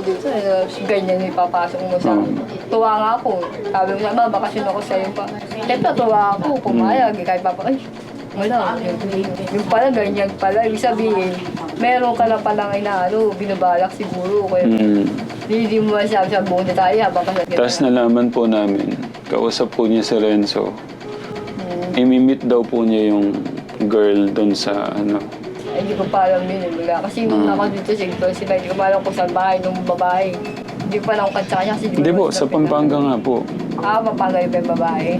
dito, ganyan yung ipapasok mo sa akin. Tuwa nga ako. Sabi mo sa bakasyon ako sa'yo pa. Siyempre, tuwa ako, pumayag, kahit ay, wala, yung pala, ganyan pala. Ibig sabihin, meron ka na palang binabalak siguro. Kaya, hindi mo masabi sa buong detalye habang kasagyan. Tapos nalaman po namin, kausap po niya si Renzo. Imimit daw po niya yung girl doon sa Hindi ko pa alam yun. Kasi nung ako dito sila, hindi ko pa alam kung saan bahay nung babae. Hindi ko pa alam kung sa kanya. Hindi po, sa Pampanga nga po. Pampanga yung babae.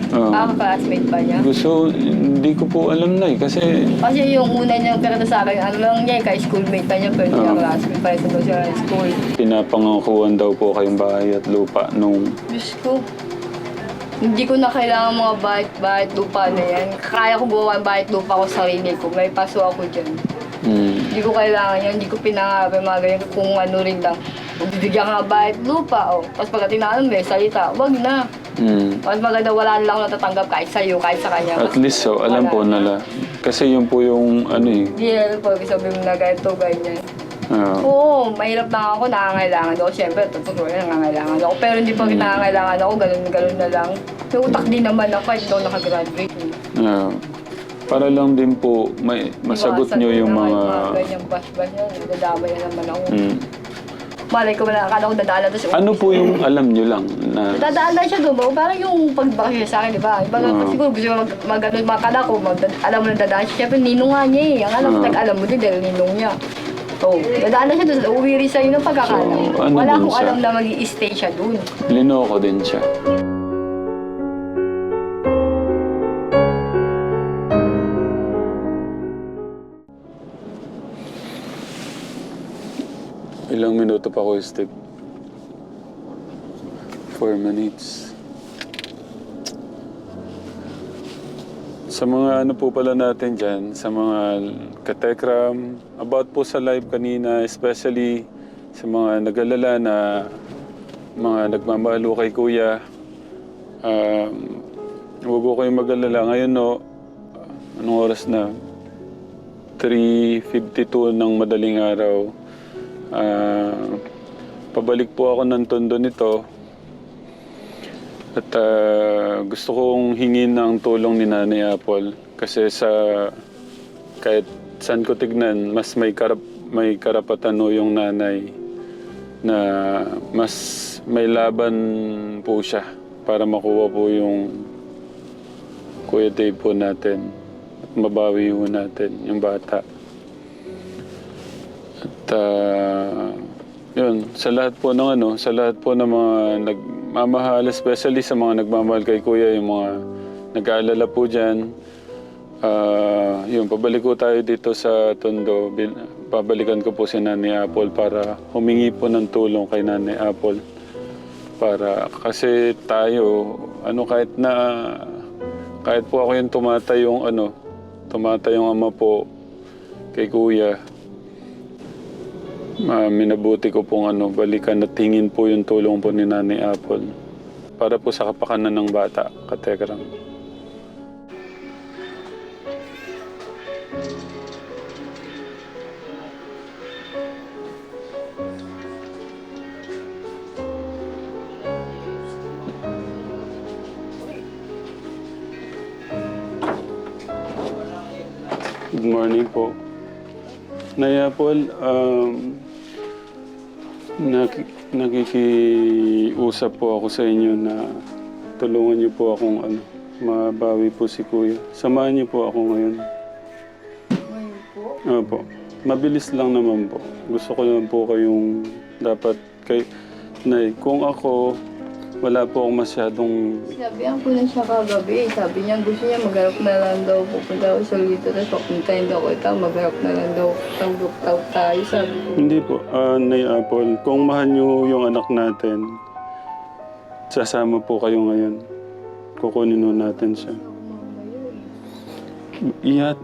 Classmate ba niya? Gusto, hindi ko po alam na kasi yung una niyang karata sa akin, lang niya, ka-schoolmate pa niya, pero hindi niya classmate pa rin sa siya school. pinapangakuan daw po kayong bahay at lupa nung... Diyos ko, hindi ko na kailangan mga bahay lupa na yan. Kaya ko gawa ng bahay lupa ko sarili ko. May paso ako dyan. Hindi ko kailangan yan. Hindi ko pinangarap yung mga ganyan kung ano rin lang. Kung bibigyan ka ng bahay lupa, Tapos pagdating na may salita, wag na. Mas maganda wala lang natatanggap kahit sa'yo, kahit sa kanya. At least alam po nila. Kasi yun po yung Hindi alam po, sabi mo na ganito, ganyan. Oo, mahirap lang ako, nangangailangan ako. Siyempre, totoo na nangangailangan ako. Pero hindi pa nangangailangan ako, ganun na lang. May utak din naman ako, kahit ito nakagraduate. Para lang din po, masagot nyo yung mga... Ganyang bash-bash na, nadadamay na naman ako. Malay ko na, akala ko dadaan na siya. Ano po yung alam nyo lang na... Dadaan na siya doon, parang yung pagbakasya sa akin, di ba? Siguro gusto ko makala ko, alam mo na dadaan siya. Siyempre, ninong nga niya eh. Ang alam mo, alam mo din dahil ninong niya. Dadaan na siya doon, uwi rin sa'yo ng pagkakala. Wala akong alam na mag-i-stay siya doon. Linoko din siya. Ilang minuto pa ko, Steve? 4 minutes. Sa mga po pala natin dyan, sa mga katekram, about po sa live kanina, especially sa mga nag-alala na mga nagmamahalo kay Kuya, huwag ko kayong mag-alala. Ngayon, anong oras na? 3:52 ng madaling araw. Pabalik po ako ng Tondo nito. At gusto kong hingin ng tulong ni Nanay Apple kasi kahit saan ko tignan, mas may karapatan yung nanay na mas may laban po siya para makuha po yung Kuya Dave po natin at mabawi po natin yung bata. At yun, sa lahat po ng sa lahat po ng mga nagmamahal, especially sa mga nagmamahal kay Kuya, yung mga nag-aalala po dyan. Yun, pabalik ko tayo dito sa Tondo. Babalikan ko po si Nanay Apple para humingi po ng tulong kay Nanay Apple. Kasi tayo, kahit po ako yung tumatayong ama po kay Kuya, minabuti ko pong balikan at tingin po yung tulong po ni Nanay Apple para po sa kapakanan ng bata, katekram. Good morning po. Nay Apple, nakikiusap po ako sa inyo na tulungan niyo po akong mabawi po si Kuya. Samahan niyo po ako ngayon. Ngayon po? Opo. Mabilis lang naman po. Gusto ko naman po kayong dapat Nay, kung ako, wala po akong masyadong... Sinabihan ko na siya kagabi. Sabi niya gusto niya magharap na lang daw. Pupunta ako sa Lito. Tapos papuntahin daw ko ito. Magharap na lang daw. Tawag tayo. Sabi ko. Hindi po. Nay Apple, kung mahal niyo yung anak natin, sasama po kayo ngayon. Kukunin ho natin siya.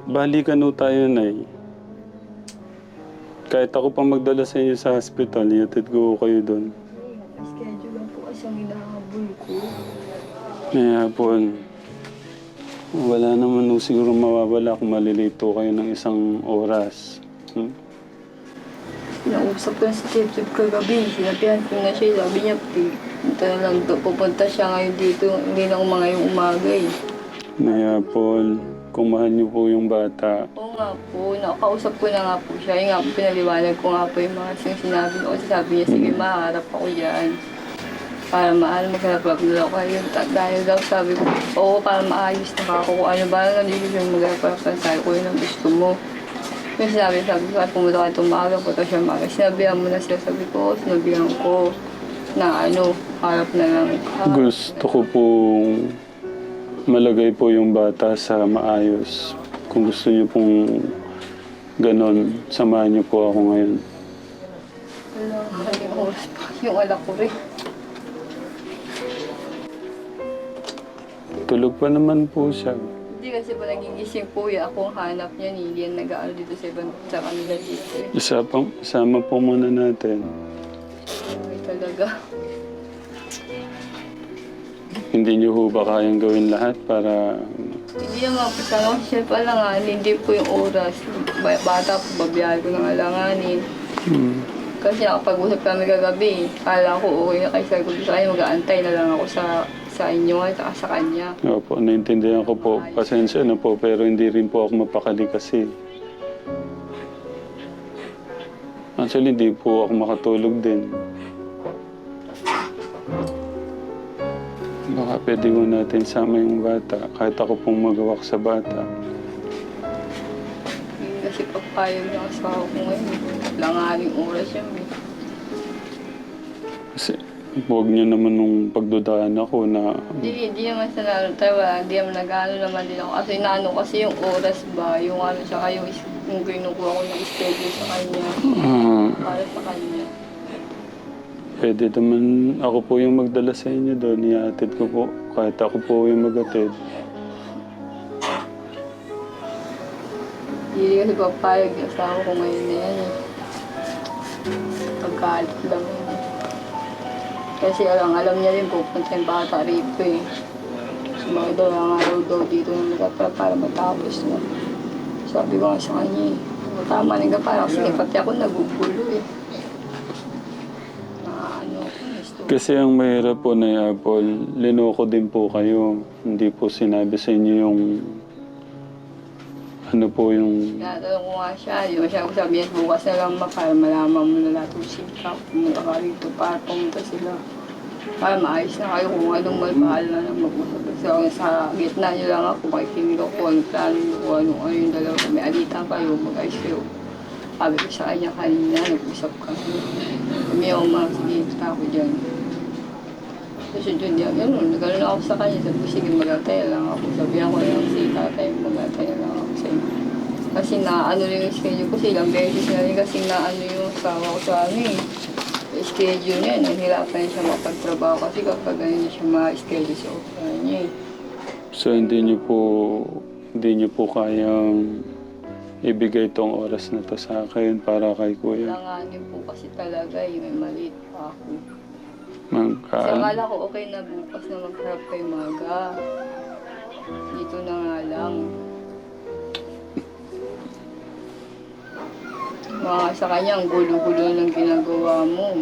Balikan ho tayo, Nay. Kahit ako pang magdala sa inyo sa hospital, iatid ko kayo doon. Schedule lang po kasi ang hinahabol ko. Nay Apple, wala naman siguro mawawala kung malilito kayo ng 1 oras. Nausap ko na si Chip kagabi. Sinabihan ko na siya. Sabi niya, punta na lang doon. Pupunta siya ngayon dito. Hindi na mga yung umaga eh. Nay Apple, kung mahal niyo po yung bata, Oo nga po. Nakausap ko na nga po siya. Yung nga po, pinaliwanag ko nga po yung mga sinabi ko. Kasi sabi niya, sige, maharap ako dyan. Para maghanap-hanap na ako kayo. Dahil daw sabi ko, oo, para maayos na ako. Kung ano ba, nandito siya maghanap-hanap tayo ko yun ang gusto mo. Yung sabi ko, at pumunta ka itong maaga, punta siya maaga. Sinabihan mo na siya, sabi ko, sinabihan ko na harap na lang. gusto ko pong malagay po yung bata sa maayos. Kung gusto niyo pong ganon, samahan niyo po ako ngayon. Wala, maraming oras pa. Yung alak ko rin. Tulog pa naman po siya. Hindi kasi pa nagigising po ako ang hanap niya, hindi yan nag-aano dito sa ibang sa kanila dito eh. Isama po muna natin. Ay talaga. Hindi niyo ho ba kayang gawin lahat para... Hindi naman po sana kasi siya pala nga, hindi po yung oras. Bata po, babiyahe ko ng alanganin. Kasi nakapag-usap kami kagabi, kala ko okay na kayo sa ko sa kanya, mag-aantay na lang ako sa inyo at saka sa kanya. Opo, naintindihan ko po. Pasensya na po, pero hindi rin po ako mapakali kasi. Actually, hindi po ako makatulog din. Baka pwede ko natin sama yung bata, kahit ako pong magawak sa bata. Hindi kasi papayag ng asawa ko ngayon. Langaning oras yan eh. Kasi huwag niyo naman nung pagdudaan ako na... Hindi naman sa hindi naman nag-ano naman din ako. Kasi naano kasi yung oras ba, yung tsaka yung kinukuha ko ng schedule sa kanya. Para sa kanya. Pwede naman ako po yung magdala sa inyo doon, iatid ko po. Kahit ako po yung mag-atid. Hindi kasi papayag yung asawa ko ngayon na yan eh. Pagkalit lang yun eh. Kasi alam niya rin pupunta yung bata rito eh. Sumakit daw lang araw daw dito ng lugar para matapos na. Sabi ko nga sa kanya eh. Tama rin ka parang sige pati ako nagugulo eh. Kasi ang mahirap po na Apple, linoko din po kayo. Hindi po sinabi sa inyo yung... Ano po yung... Tinatanong ko nga siya, di ba siya ko sabihin bukas na lang para malaman mo na lahat ng sikap. Pumunta ka rito para pumunta sila. Para maayos na kayo kung anong malpahal na lang mag-usap. So, sa gitna niyo lang ako, makikinig ako kung anong plano niyo, kung ano yung dalawa. May alitan kayo, mag-ayos kayo. Sabi ko sa kanya kanina, nag-usap kami. Umiyaw mga sige, ako dyan. Kasi dun niya, gano'n ako sa kanya. Sabi ko, sige, mag-atay lang ako. Sabihan ko lang si tatay, mag-atay lang ako sa inyo. Kasi naano rin yung schedule ko, ilang beses na rin kasi naano yung asawa ko sa amin. Yung schedule niya, nahihirapan siya mapagtrabaho kasi kapag ganyan siya ma-schedule sa opisina niya eh. So hindi niyo po kayang ibigay tong oras na to sa akin para kay Kuya. Langanin po kasi talaga eh, may maliit pa ako. Kasi Magkaan. akala ko okay na bukas na magharap kay Maga. Dito na nga lang. Mga sa kanya, ang gulo-gulo ng ginagawa mo.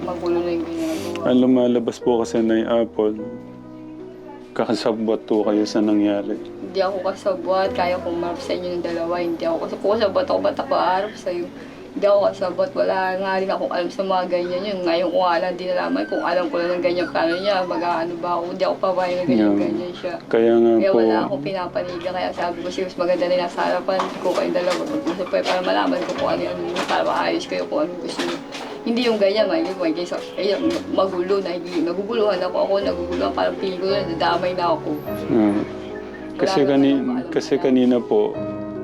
Magulo na yung ginagawa. Ang lumalabas po kasi na yung Apple, kakasabot po kayo sa nangyari. Hindi ako kasabot, kaya kong marap sa inyo ng dalawa. Hindi ako kasabot. Kung kasabot ako, ba't ako aarap sa'yo? Hindi ako kasabot. Wala nga rin akong alam sa mga ganyan yun. Ngayon ko nga lang, di nalaman kung alam ko lang ng ganyan plano niya. Mag-ano ba ako? Hindi ako papayag na ganyan siya. Kaya nga Kaya po, wala akong pinapaniga. Kaya sabi ko, mas maganda rin nasa harapan ko kayong dalawa. Mag-usap kayo para malaman ko kung ano yung para maayos kayo kung ano gusto niyo. Hindi yung ganyan, magulo, naguguluhan ako, naguguluhan, parang piling ko na, nadamay na ako. kasi kanina po,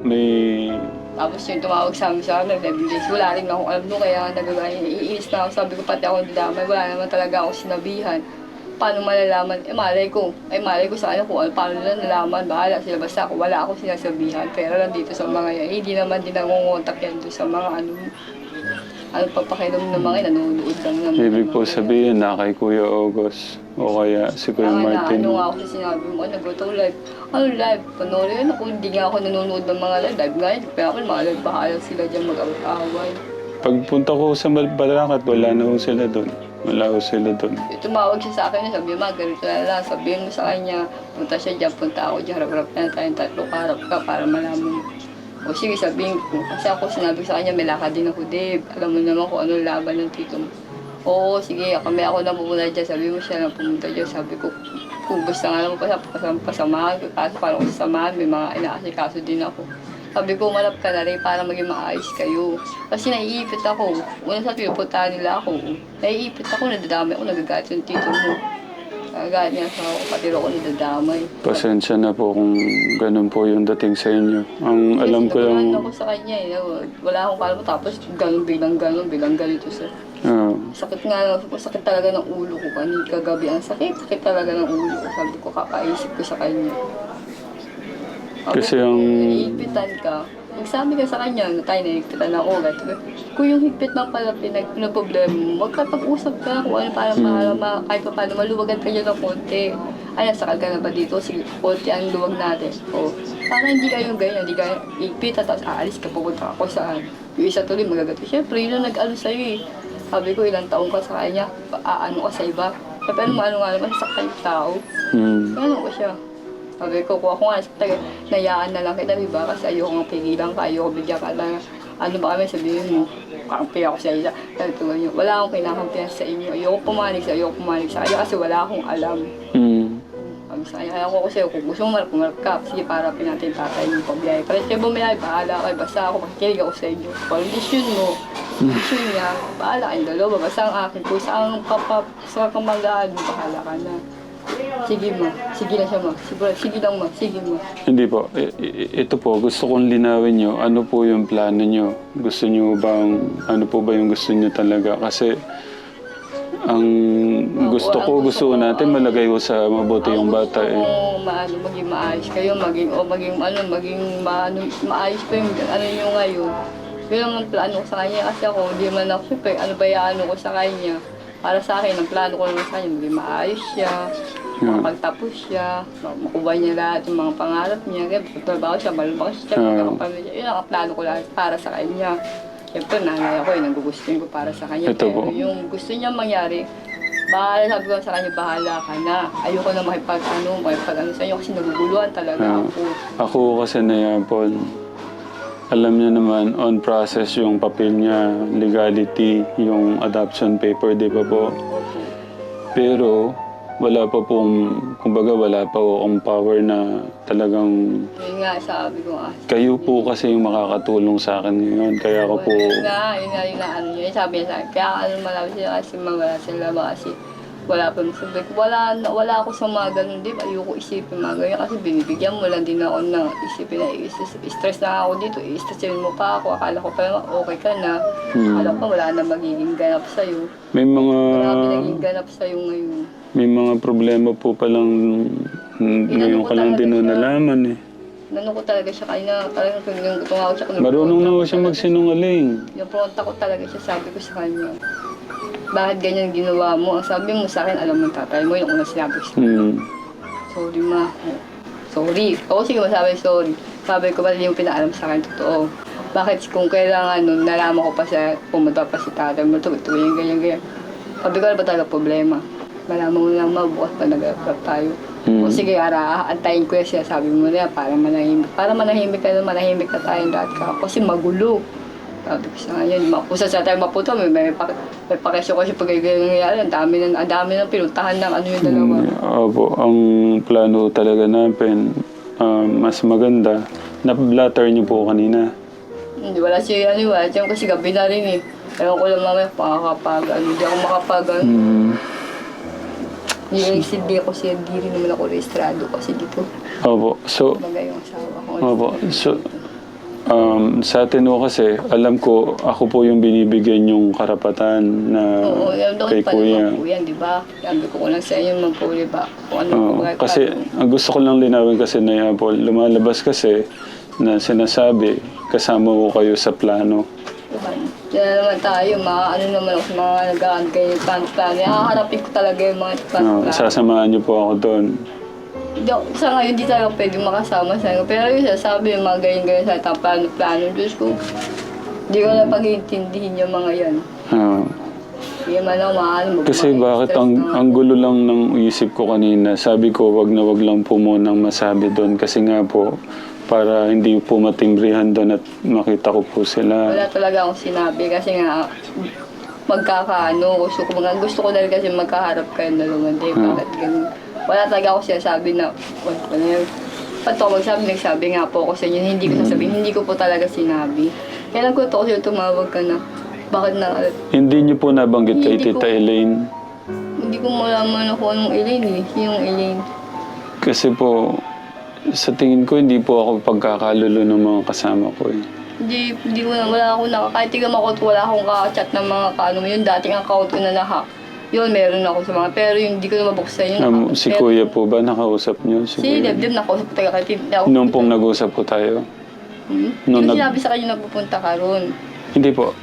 may... Tapos yung tumawag sa amin, nag-evidence, wala rin akong alam doon, kaya iinis na ako, sabi ko pati ako nadamay, wala naman talaga akong sinabihan. Paano malalaman? Malay ko sa kanya kung paano nila nalaman, bahala sila, basta ako, wala akong sinasabihan. Pero lang dito sa mga yan, hindi naman din nangungontak yan doon sa mga ano papakainom ng mga nanonood lang naman. Ibig po sabihin na kay Kuya August o kaya si Kuya Martin. Ano nga ako sa sinabi mo, nag-go live. Ano live? Panoorin yun ako, hindi nga ako nanonood ng mga live. Live nga yun, pero ako mga live, bahala sila dyan mag-away. Pagpunta ko sa Balakat, wala na ho sila doon. Wala ho sila doon. Tumawag siya sa akin, sabi mo, ganito na lang. Sabihin mo sa kanya, punta siya dyan, punta ako dyan, harap-harap na tayong tatlo, harap ka para malaman mo. O sige, sabihin ko. Kasi ako sinabi sa kanya, may lakad din ako, Dave. Alam mo naman kung ano laban ng tito mo. Oo, sige, kami ako na pupunta dyan. Sabi mo siya na pumunta dyan. Sabi ko, kung gusto nga naman pasamahan ko. Kaso parang kung sasamahan, may mga inaasikaso din ako. Sabi ko, umalap ka na rin para maging maayos kayo. Kasi naiipit ako. Una sa pinupuntahan nila ako. Naiipit ako, nadadamay ako, nagagalit yung tito mo. Nagagalit niya sa kapatid ako, nadadamay. Pasensya na po kung ganun po yung dating sa inyo. Ang alam ko lang... Kasi ako sa kanya eh. Wala akong kalmo. Tapos ganun, bilang ganito siya. Sakit nga, sakit talaga ng ulo ko. Kagabi ang sakit talaga ng ulo ko. Sabi ko, kakaisip ko sa kanya. Kasi ang... Naiipitan ka. Magsabi ka sa kanya, na tayo naiipitan ako. Kung yung higpit ng pala pinag-problema mo, magkapag-usap ka kung ano para kahit pa paano maluwagan ka dyan ng konti. Ay, sakal ka na ba dito? Sige, konti ang luwag natin. O, para hindi kayo ganyan, hindi kayo ipitan, tapos aalis ka, pupunta ako saan. Yung isa tuloy magagato. Siyempre, yun ang nag-ano sa'yo eh. Sabi ko, ilang taong ka sa kanya, aano ka sa iba. Pero ano nga naman, sakal yung tao. Ano ko siya. Sabi ko, kung ako nga, nayaan na lang kita, diba? Kasi ayoko nga pigilan ka, ayoko bigyan ka na, ano ba kami, sabihin mo, kampi ako sa isa. Sabi ko, wala akong kinakampihan sa inyo. Ayoko pumanig sa kanya kasi wala akong alam. Sabi sa kanya, kaya ako kasi, kung gusto mo marap ka, sige, para pinatin tatay yung pabiyay. Pero siya bumiyay, bahala kayo, basta ako, makikinig ako sa inyo. Kondisyon mo, kondisyon niya, bahala kayong dalawa, basta ang akin, kung saan sa kamagaan mo, bahala ka na. Sige ma, sige na siya ma, sige lang ma, sige ma. Hindi po, ito po, gusto kong linawin nyo, ano po yung plano nyo? Gusto nyo bang, ano po ba yung gusto nyo talaga? Kasi, ang gusto natin malagay ko sa mabuti yung bata eh. Maging maayos kayo, maging maayos pa yung ano nyo ngayon. Yun ang plano ko sa kanya kasi ako, hindi man ako, siyempre, ano ba yung ko sa kanya? Para sa akin, ang plano ko naman sa kanya, maging maayos siya, makapagtapos siya, makuha niya lahat yung mga pangarap niya, kaya pagtrabaho siya, malubang siya, magkakapamilya. Yun ang plano ko lahat para sa kanya. Siyempre, nanay ako, nagugustuhin ko para sa kanya. Ito pero po. yung gusto niya mangyari, sabi ko sa kanya, bahala ka na. Ayoko na makipag sa inyo kasi naguguluhan talaga ako. Ako kasi na Paul, alam niya naman, on process yung papel niya, legality, yung adoption paper, di ba po? Pero, wala pa pong, kumbaga wala pa akong power na talagang... Yun nga, sabi ko kayo po kasi yung makakatulong sa akin ngayon, kaya ako po... Yun nga, ano yun, sabi niya sa akin. Kaya marami sila kasi wala sila ba kasi wala pa sabi ko, wala ako sa mga ganun, di ba? Ayoko isipin mga ganyan kasi binibigyan mo lang din ako ng isipin na stress na ako dito, i-stressin mo pa ako, akala ko pa okay ka na, akala ko wala na magiging ganap sa'yo. Marami naging ganap sa'yo ngayon. May mga problema po palang ngayon ka lang din nalaman eh. Inano ko talaga siya kanina, talagang yung tumawag siya. Marunong na siya magsinungaling. Yung pronta ko talaga siya, sabi ko sa kanya. Bakit ganyan ginawa mo? Ang sabi mo sa akin, alam mo tatay mo, yung unang sinabi ko. Sorry ma. Sorry. Ako sige masabi sorry. Sabi ko, ba't hindi mo pinaalam sa akin, totoo. Bakit kung kailangan nun, nalaman ko pa siya, pumunta pa si tatay mo, tuloy ganyan. Sabi ko, ano ba talaga problema? Malaman mo lang mabukas pa nag-apply tayo. O sige, antayin ko siya, sabi mo na para manahimik. Para manahimik na tayong lahat ka. Kasi magulo. Sabi ko sa kanya, kung saan tayo mapunta, may pakesyo kasi pag nangyayari, ang dami ng pinuntahan ng ano yung dalawa. Opo, ang plano talaga namin, mas maganda, na-blatter niyo po kanina. Hindi, wala siya kasi gabi na rin eh. Ewan ko lang mamaya, hindi ako makapag. Hindi ako siya, hindi rin naman ako rehistrado kasi dito. Opo, so... Bagay yung asawa ko. Opo, so... sa atin o kasi, alam ko, ako po yung binibigyan yung karapatan na kay Kuya. Oo, yan, di ba? Sabi ko lang sa inyo, magpuli ba? Kung ano kasi, ang gusto ko lang linawin kasi na Paul, lumalabas kasi na sinasabi, kasama ko kayo sa plano. Diba? Diyan naman tayo, ano naman ako sa mga nag-aantay ng plano. Nakaharapin ko talaga yung mga plano. Sasamahan niyo po ako doon. Sa ngayon, hindi talaga pwede makasama sa inyo. Pero yung sasabi, yung mga ganyan-ganyan sa plano, Diyos ko. Hindi ko na pag-iintindihin yung mga yan. Ah. Hindi man ako mahal mo. Kasi bakit ang gulo lang ng isip ko kanina, sabi ko wag na wag lang po munang masabi doon kasi nga po para hindi po matimbrihan doon at makita ko po sila. Wala talaga akong sinabi kasi nga magkakaano. Gusto ko na rin kasi magkaharap kayo na lumandi. Bakit ganun? Wala talaga ako sinasabi na ano yun. Pato ako nagsabi nga po ako sa inyo. Hindi ko sasabihin, hindi ko po talaga sinabi. Kaya lang ko ito kasi tumawag ka na. Bakit na? Hindi niyo po nabanggit kay Hindi Tita ko. Elaine? Hindi ko malaman ako anong Elaine eh. Yung Elaine. Kasi po, sa tingin ko hindi po ako pagkakalulo ng mga kasama ko eh. Hindi ko na, wala akong kahit tigam ako, wala akong ka-chat ng mga kaano yung dating account ko na nahack. Yun, meron ako sa mga, pero yung hindi ko na mabuksan yun. Si Kuya po ba nakausap niyo? Si Debdeb, nakausap ko taga kay Noong pong nag-usap po tayo? Hindi ko sinabi sa kanya na pupunta ka ron. Hindi po.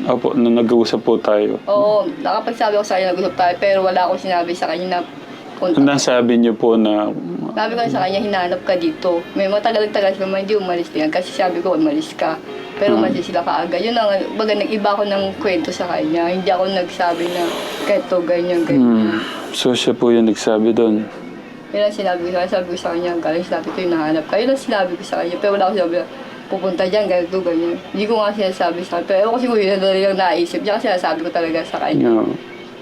Opo, nag-uusap po tayo. Oo, nakapagsabi ako sa kanya nag-usap tayo, pero wala akong sinabi sa kanya na punta. Nasabi niyo po na Sabi ko sa kanya, hinahanap ka dito. May matagal-tagal sila, hindi umalis din. Kasi sabi ko, umalis ka. Pero umalis sila kaagad. Yun ang, baga nag-iba ako ng kwento sa kanya. Hindi ako nagsabi na, ganito, ganyan, ganyan. So siya po yung nagsabi doon. Yun ang sinabi ko sa kanya, galing sinabi ko yung nahanap ka. Yun ang sinabi ko sa kanya. Pero wala ako sinabi na, pupunta dyan, ganito, ganyan. Hindi ko nga sinasabi sa kanya. Pero ewan ko siguro yun na lang naisip. Diyan kasi sinasabi ko talaga sa kanya. No.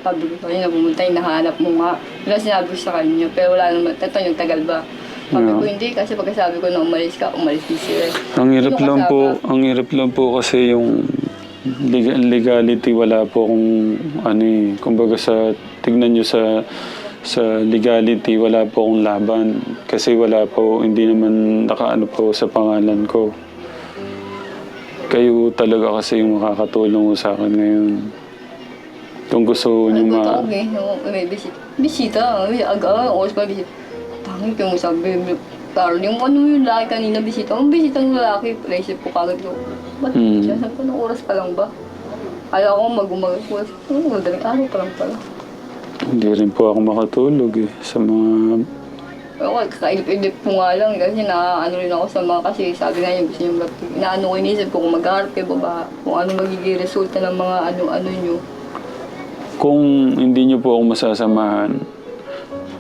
Sabi ko sa kanya, pumunta yung nahanap mo nga. Yun ang sinabi ko sa kanya. Pero wala naman, ito yung tagal ba? Sabi ko hindi kasi pagkasabi ko na umalis ka, umalis din sila. Ang hirap lang po kasi yung legality wala po kung ano eh. Kumbaga tignan nyo sa legality wala po akong laban kasi wala po, hindi naman nakaano po sa pangalan ko. Kayo talaga kasi yung makakatulong sa akin ngayon. Kung gusto nyo May bisita, oras pa bisita. Tangin ko mo sabi, parang yung ano yung laki kanina bisita. Ang bisita ng lalaki, naisip ko kagad ko. Ba't siya? Sabi ko, ng oras pa lang ba? Kala ko mag-umagas. Madaling araw pa lang pala. Hindi rin po ako makatulog eh sa mga... Ako, kakailip-ilip ko nga lang kasi naano rin ako sa mga kasi sabi nga niya gusto niyo naano ko inisip ko kung mag-harap kayo baba, kung ano magiging resulta ng mga ano nyo. Kung hindi nyo po ako masasamahan,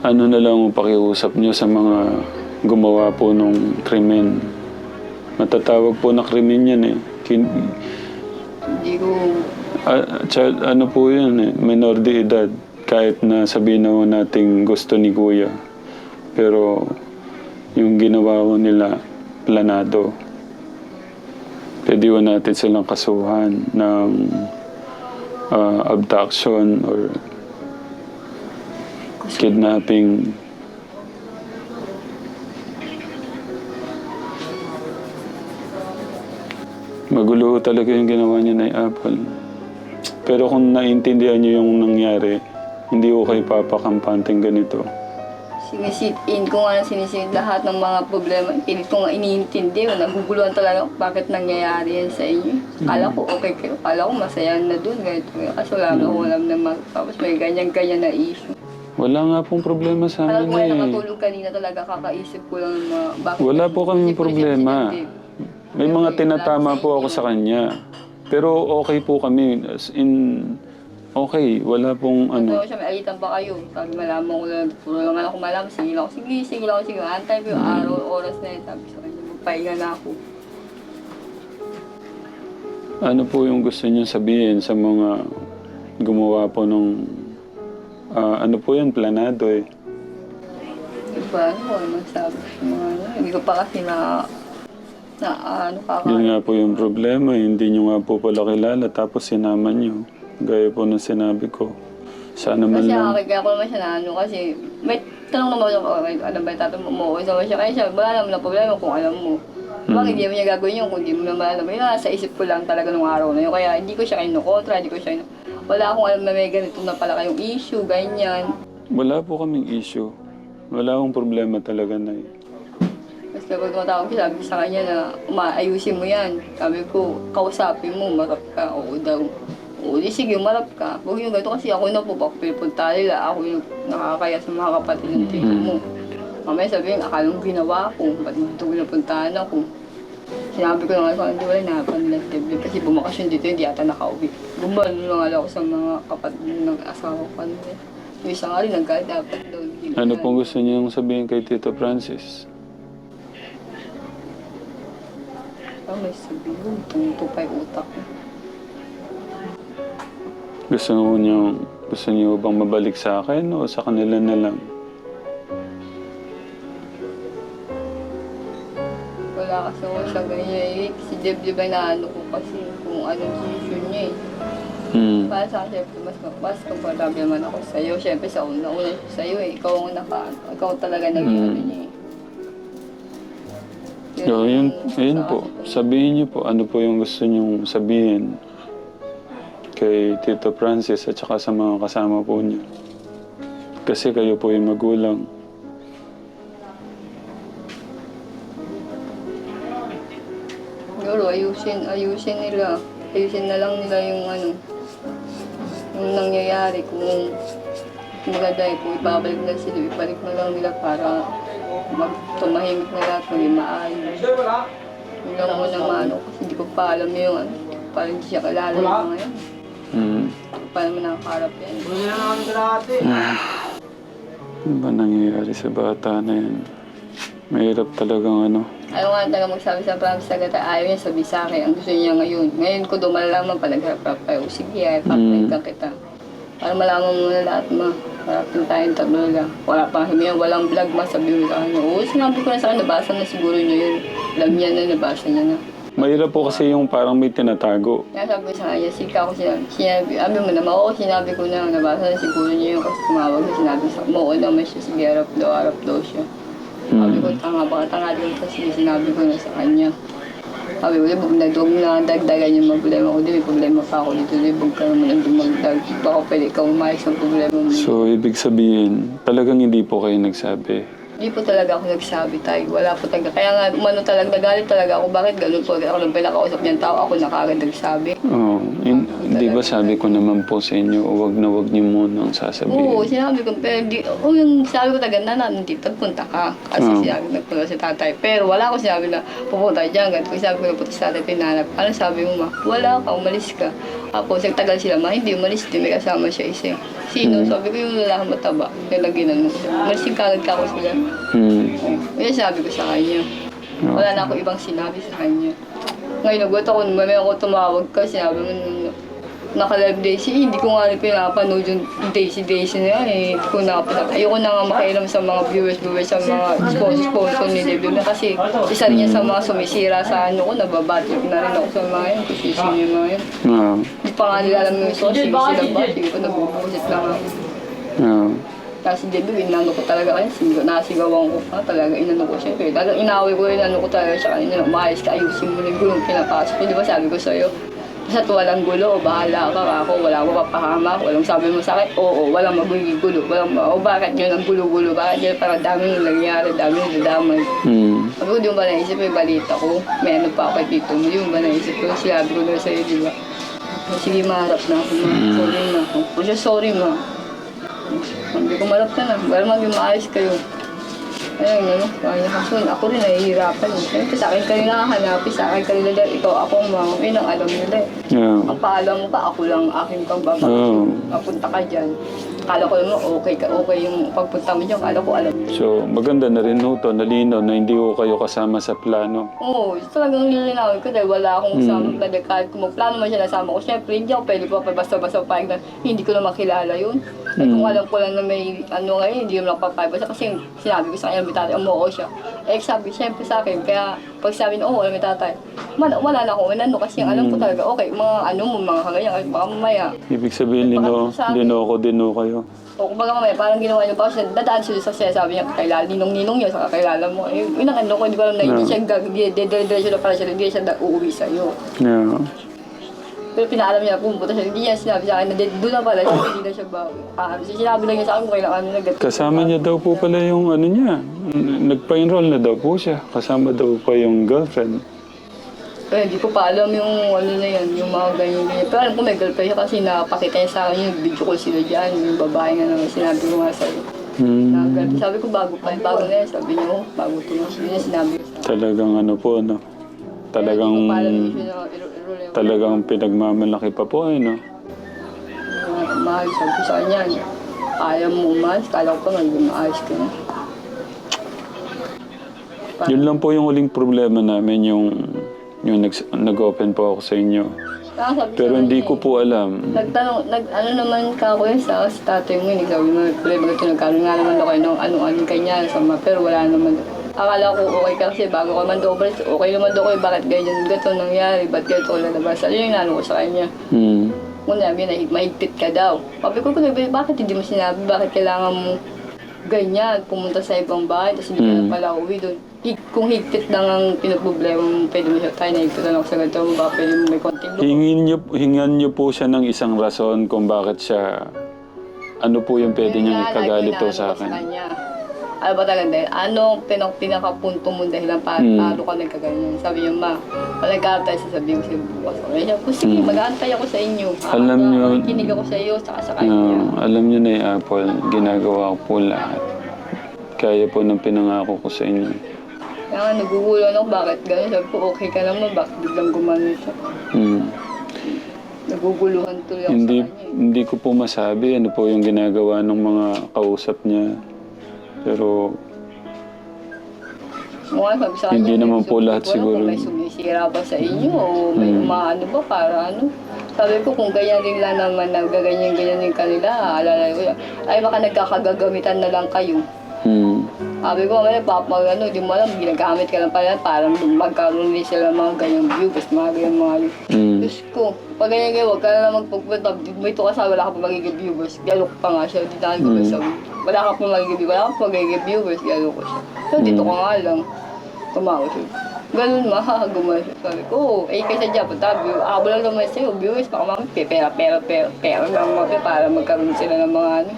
ano na lang ang pakiusap nyo sa mga gumawa po ng krimen. Matatawag po na krimen yan eh. Hindi ko... ano po yan eh, minor de edad. Kahit na sabihin na natin gusto ni Kuya. Pero yung ginawa ko nila, planado. Pwede ko natin silang kasuhan ng abduction or kidnapping. Magulo talaga yung ginawa niya na Apple. Pero kung naiintindihan niyo yung nangyari, hindi ko kayo papakampanteng ganito. Sinisit-in ko nga sinisit lahat ng mga problema. Pilit ko nga iniintindi. Naguguluhan talaga ako bakit nangyayari yan sa inyo. Akala ko okay kayo. Akala ko masaya na dun. Ganito. Kasi wala na akong alam na tapos may ganyan-ganyan na issue. Wala nga pong problema sa Alam amin ko eh. nakatulog kanina talaga kakaisip ko lang na bakit. Wala po kaming Hindi ko rin problema. siya May mga tinatama po ako sa kanya. Pero okay po kami. As in, okay. Wala pong Ano ano. siya, may alitan pa kayo. Sabi malaman ko lang, puro naman ako malaman. Sige lang ako, sige lang ako. Antay ko yung araw, oras na yun. Sabi sa kanya, magpahinga na ako. Ano po yung gusto niyo sabihin sa mga gumawa po nung... ano po yun, planado eh. Diba, ano sabi sa mga ano. Hindi ko pa kasi Yun nga po yung problema. Hindi nyo nga po pala kilala. Tapos sinama nyo. Gaya po ng sinabi ko. Sana man Kasi lang. kaya ko naman siya na ano kasi may tanong naman ako, alam ba yung tatang mo, isa ba siya? Kaya siya, wala naman na problema kung alam mo. Bakit hindi mo niya gagawin yun kung hindi mo naman alam. Yun nasa isip ko lang talaga nung araw na yun. Kaya hindi ko siya kinukontra, hindi ko siya wala akong alam na may ganito na pala kayong issue, ganyan. Wala po kaming issue. Wala akong problema talaga na eh. Tapos kapag tumatawag siya, sabi ko sa kanya na umaayusin mo yan. Sabi ko, kausapin mo, marap ka. Oo daw. Oo, di sige, marap ka. Huwag yung ganito kasi ako na po, baka pipunta nila. Ako yung nakakaya sa mga kapatid ng tingin mo. Mamaya sabihin, akala mo ginawa ko. Ba't dito pinapuntahan ako? Sinabi ko na nga sa kanila, wala na panlagtibli kasi bumakasyon dito, hindi ata nakauwi. Gumano na nga lang ako sa mga kapatid ng asawa ko kanila. Yung isa nga rin, dapat daw. Ano pong gusto niyong sabihin kay Tito Francis? May sabihin, tumuto pa yung utak ko. Gusto niyo bang mabalik sa akin o sa kanila na lang? Wala kasi ako sa ganyan eh. Si Deb, di ba naano ko kasi kung anong decision niya eh. Para sa akin, syempre, mas komportable naman ako sa'yo. Syempre, sa una sa'yo eh. Ikaw talaga naging ano niya eh. So, yun po. Sabihin niyo po, ano po yung gusto niyong sabihin kay Tito Francis at saka sa mga kasama po niya. Kasi kayo po yung magulang. Siguro, ayusin nila. Ayusin na lang nila yung yung nangyayari. Kung maganda eh, kung ibabalik na sila, ibalik na lang nila para tumahimik na lahat, maging maayos. Yun lang muna maano kasi hindi ko pa alam yung parang hindi siya kalala yung mga yun. Paano mo nakakarap yan? Ano ba nangyayari sa bata na yan? Mahirap talagang Ayaw nga talaga magsabi sa promise agad. Ayaw niya sabi sa akin. Ang gusto niya ngayon. Ngayon ko doon malalaman pala nagharap-harap. Sige, papalitan kita. Para malaman mo na lahat ma. Harapin tayong tatlo lang. Wala pang himingan, walang vlog ma. Sabi mo sa kanya. Oo, sinabi ko na sa kanya. Nabasa na siguro niya yun. Alam niya na, nabasa niya na. Mahirap po kasi yung parang may tinatago. Kaya sabi ko sa kanya, sika ako sinabi mo naman, oo, sinabi ko na, nabasa na siguro niya yun kasi tumawag na sinabi sa oo naman siya, sige, harap daw siya. Sabi ko, tanga din kasi sinabi ko na sa kanya. Sabi ko, huwag na dagdagan yung problema ko, may problema pa ako dito, huwag ka naman ang dumagdag. Baka pwede ikaw umayos ng problema mo. So, ibig sabihin, talagang hindi po kayo nagsabi? Hindi po talaga ako nagsabi tayo. Wala po talaga. Kaya nga, umano talaga, nagalit talaga ako. Bakit ganun po? Ako nang pinakausap niyang tao, ako na kagad nagsabi. Oo. Di ba sabi ko naman po sa inyo, huwag niyo munang sasabihin? Oo, sinabi ko. Pero yung sabi ko talaga, nandito, punta ka. Kasi sinabi nagpunta si tatay. Pero wala ko sinabi na pupunta dyan. Ganito. Sabi ko napunta si tatay, pinanap. Ano sabi mo ma? Wala ka, umalis ka. Tapos, nagtagal sila ma, hindi umalis. Hindi may kasama siya isa. Sino? Sabi ko yung lalaki mataba. Nilagyan mo. Umalis yung kagad ka ako sila. Kaya sabi ko sa kanya. Wala na ako ibang sinabi sa kanya. Ngayon, nagot ako, may ako tumawag ka, sinabi mo, naka-live Daisy, hindi ko nga rin pinapanood yung Daisy na yan eh. Hindi ko napanood. Ayoko na nga makialam sa mga viewers, sa mga sponsor ni David na kasi isa rin yan sa mga sumisira sa ano ko, nababatik na rin ako sa mga yan, kusising yung mga yan. Hindi pa nga nila alam yung sige sila ba, sige ko nabubusit lang ako. Kasi David, inano ko talaga kanya, nasigawan ko pa talaga, inano ko siya. Pero talagang inaway ko rin, inano ko talaga siya kanina, maayos ka, ayusin mo yung gulong pinapasok ko. Di ba sabi ko sa'yo, basta't walang gulo, bahala ka ako, wala ko papahamak, walang sabi mo sa akin, oo, walang magiging gulo, o bakit yun ang gulo-gulo, bakit yun parang dami yung nangyari, dami yung nadamay. Sabi ko, di mo ba naisip yung balita ko, may ano pa ako kay Tito mo, di mo ba naisip ko, sinabi ko na sa'yo, di ba? Sige, maharap na ako, sorry na ako. O siya, sorry ma. Hindi ko marap ka na, para maging maayos kayo. Ayun, kaya kaso ako rin nahihirapan. Kasi sa akin kayo nakahanapin, sa akin kayo nila, ikaw ako ang mga ang alam nila eh. Ang paalam mo pa, ako lang aking pagbabalik. Papunta ka dyan. Akala ko naman okay yung pagpunta mo dyan, akala ko alam. So, maganda na rin ito, nalinaw na hindi ko kayo kasama sa plano. Oo, talagang lilinawin ko dahil wala akong kasama plano. Kahit kung magplano man siya nasama ko, syempre hindi ako pwede pa basta-basta pahig na hindi ko na makilala yun. At kung alam ko lang na may ano ngayon, hindi mo lang papayabasa kasi sinabi ko sa kanya, may tatay, umuo siya. Eh sabi, syempre sa akin, kaya pag sabi na, oo, may tatay, wala na akong inano kasi alam ko talaga, okay, mga ano mo, mga kaganyan, baka mamaya. Ibig sabihin, linoko din kayo. O kumbaga mamaya, parang ginawa niyo pa kasi dadaan sila sa sabi niya, kakilala, ninong-ninong niya, sa kakilala mo. Eh, yun ang ano ko, hindi ko alam na hindi siya, dire-diretso na pala siya, hindi siya uuwi sa'yo. Yeah. Pero pinaalam niya, pumunta siya, hindi niya sinabi sa akin na doon na pala siya, hindi na siya ba. Sinabi lang niya sa akin kung kailangan na nag- Kasama niya daw po pala yung ano niya. Nagpa-enroll na daw po siya. Kasama daw pa yung girlfriend. Pero hindi ko pa alam yung ano na yan, yung mga ganyan. Pero alam ko may girlfriend siya kasi napakita niya sa akin yung video call sila dyan, yung babae nga naman, sinabi ko nga sa'yo. Sabi ko bago na yan, sabi niya, bago ito na. Yun yung sinabi ko sa akin. Talagang ano po, no? Talagang, Hindi ko pa alam yung issue na iro-iro. talagang pinagmamalaki pa po no? Mahal, sabi ko sa kanya, kaya mo umalis, kala ko pa maging maayos ka na. Yun lang po yung huling problema namin, yung nag-open po ako sa inyo. Sabi Pero sa hindi kanya, ko po alam. ano naman ka ko yun sa tatay mo, sabi mo, problema ito, nagkaroon nga naman ako ng ano-ano kanya, sama, pero wala naman. Akala ko okay ka kasi bago ka man double, okay naman daw ko, bakit ganyan, gato nangyari, ba't gato lalabas? Ano yung inano ko sa kanya? Kung nabi na mahigpit ka daw. Sabi ko, bakit hindi mo sinabi, bakit kailangan mo ganyan, pumunta sa ibang bahay, tapos hindi ka na pala uwi doon. Kung higpit lang ang pinaproblema mo, pwede mo siya tayo, nahigpitan ako sa ganito mo, baka pwede mo may konting Hingan niyo po siya ng isang rason kung bakit siya, ano po yung pwede niyang ikagalit po sa akin. Ano ba talaga dahil? Anong pinakapunto mo dahilan paano ka nagkaganyan? Sabi niya, ma, pag nagkaantay, sasabihin ko siya bukas. Sabi niya, sige, mag-aantay ako sa inyo. Alam niyo, kinig ako sa iyo, saka sa kanya. alam niyo na yung Apple, ginagawa ko po lahat. Kaya po ng pinangako ko sa inyo. Kaya nga, nagugulo ako, bakit gano'n? Sabi ko, okay ka naman, bakit biglang gumano siya? Naguguluhan tuloy ako sa kanya. Hindi ko po masabi ano po yung ginagawa ng mga kausap niya. Pero sabi sa kanya, hindi naman po lahat siguro. Kung may sumisira ba sa inyo o may umaano ba para ano. Sabi ko kung ganyan rin lang naman, nagaganyan-ganyan din kanila, alala ko yan. Ay baka nagkakagagamitan na lang kayo. Sabi ko, di mo alam, ginagamit ka lang pala, parang magkaroon din sila ng mga ganyang view, basta mga ganyang mga Diyos ko, pag ganyan huwag ka na lang magpagpunta, may ito kasi wala ka pa magiging viewers, gano'n ko pa nga siya, di na ko ba sabi, wala ka pa magiging viewers, gano'n ko siya. So dito ko nga lang, tumawa siya. Ganun gumawa siya. Sabi ko, kasi dyan, habol lang naman sa'yo, viewers, baka mami, pera lang mga para magkaroon sila ng mga ano.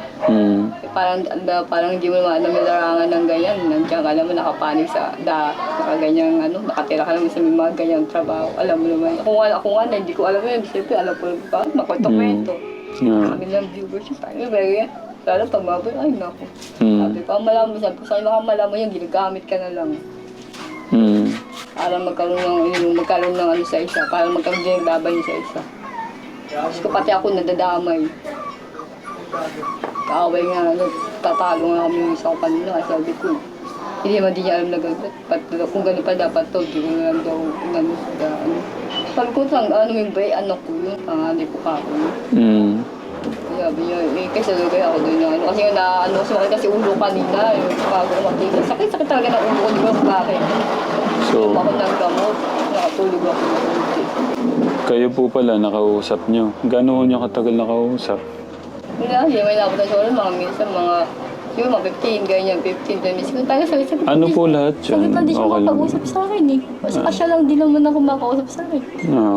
Parang hindi mo naman may larangan ng ganyan. Nandiyan ka naman nakapanig sa nakaganyang nakatira ka naman sa may mga ganyang trabaho. Alam mo naman. Ako nga hindi ko alam yun. Siyempre, alam ko lang ba? Makwento-kwento. Sabi ng viewers, tayo, very lalo pag maboy, ay naku. Sabi ko, malaman mo, sabi ko, sa'yo baka malaman mo yung ginagamit ka na lang. Para magkaroon ng ano sa isa, para magkaroon din ng laban sa isa. Tapos ko pati ako nadadamay. Kaaway nga, tatalo nga kami yung isa ko kanina kasi sabi ko, hindi naman din niya alam na gano'n. Kung gano'n pa dapat to, di ko na lang daw Sabi ko, ano yung bay, anak ko yun, panganay ko ka ako yun. Sabi niya, kasi lagay ako doon kasi nga sumakit kasi ulo kanina, yung bago na makita. Sakit talaga ng ulo ko, di ba kung bakit? So, ako ng gamot, nakatulog ako ng ulo. Kayo po pala, nakausap niyo. Gano'n niyo katagal nakausap? Hindi may napunta sa ulo, minsan siguro mga 15, ganyan, 15, 20 minutes. Kung tayo sakit Ano po lahat yun? Sakit lang di siya makapag-usap sa akin eh. Basta siya lang din naman ako makausap sa akin.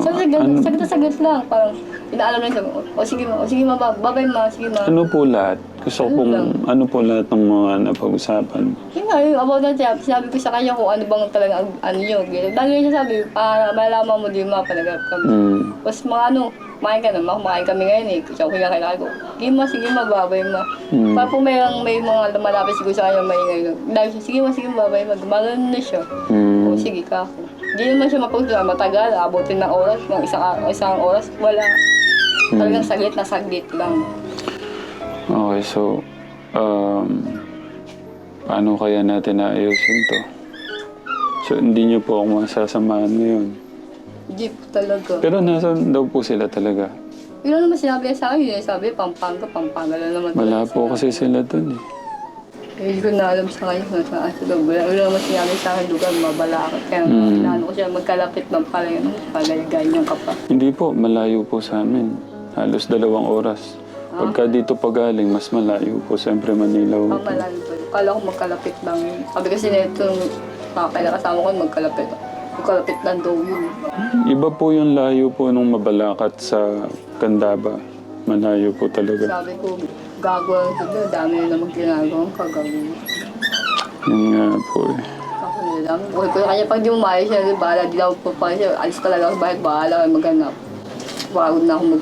Saglit lang, parang inaalam lang siya, sige ma, babay ma, sige ma. Ano po lahat? Gusto ko ano po lahat ng mga napag-usapan? Yun nga, about that, sinabi ko sa kanya kung ano bang talaga yun. Dahil siya sabi, para malaman mo din mapanagat kami. Tapos kumain kami ngayon eh. Kasi ako kailangan ko, sige ma, babay ma. Para po may mga malapit siguro sa kanya maingay. Dahil siya, sige ma, babay ma. Gumagano na siya. O sige ka ako. Hindi naman siya mapag-usapan, matagal, abutin ng oras, ng isang oras, wala. Talagang saglit lang. Okay, so, paano kaya natin naayusin to? So, hindi niyo po ako masasamahan ngayon. Hindi po talaga. Pero nasan daw po sila talaga? Yun naman sinabi sa akin, sabi, Pampanga lang naman. Wala po kasi sila dun eh. Hindi ko na alam sa kanya kung saan sa lugar. Wala naman sinabi sa akin lugar, mabalakot. Kaya naano ko siya, magkalapit ng pala yun. Ganyan ka pa. Hindi po, malayo po sa amin. Halos 2 oras. Pagka dito pagaling, mas malayo po. Siyempre Manila. Malayo po. Kala ko magkalapit lang yun. Sabi kasi nito, kasama ko magkalapit. Magkalapit lang daw yun. Iba po yung layo po nung Mabalacat sa Candaba. Malayo po talaga. Sabi ko, gagawa ko doon. Dami na naman ginagawang kagawin. Yun nga po eh. Ako nila dami. Buhay ko kanya pag di mo maayos siya, bahala. Di ako pa siya. Alis talaga ako bakit bahala kayo maghanap. Pagod na ako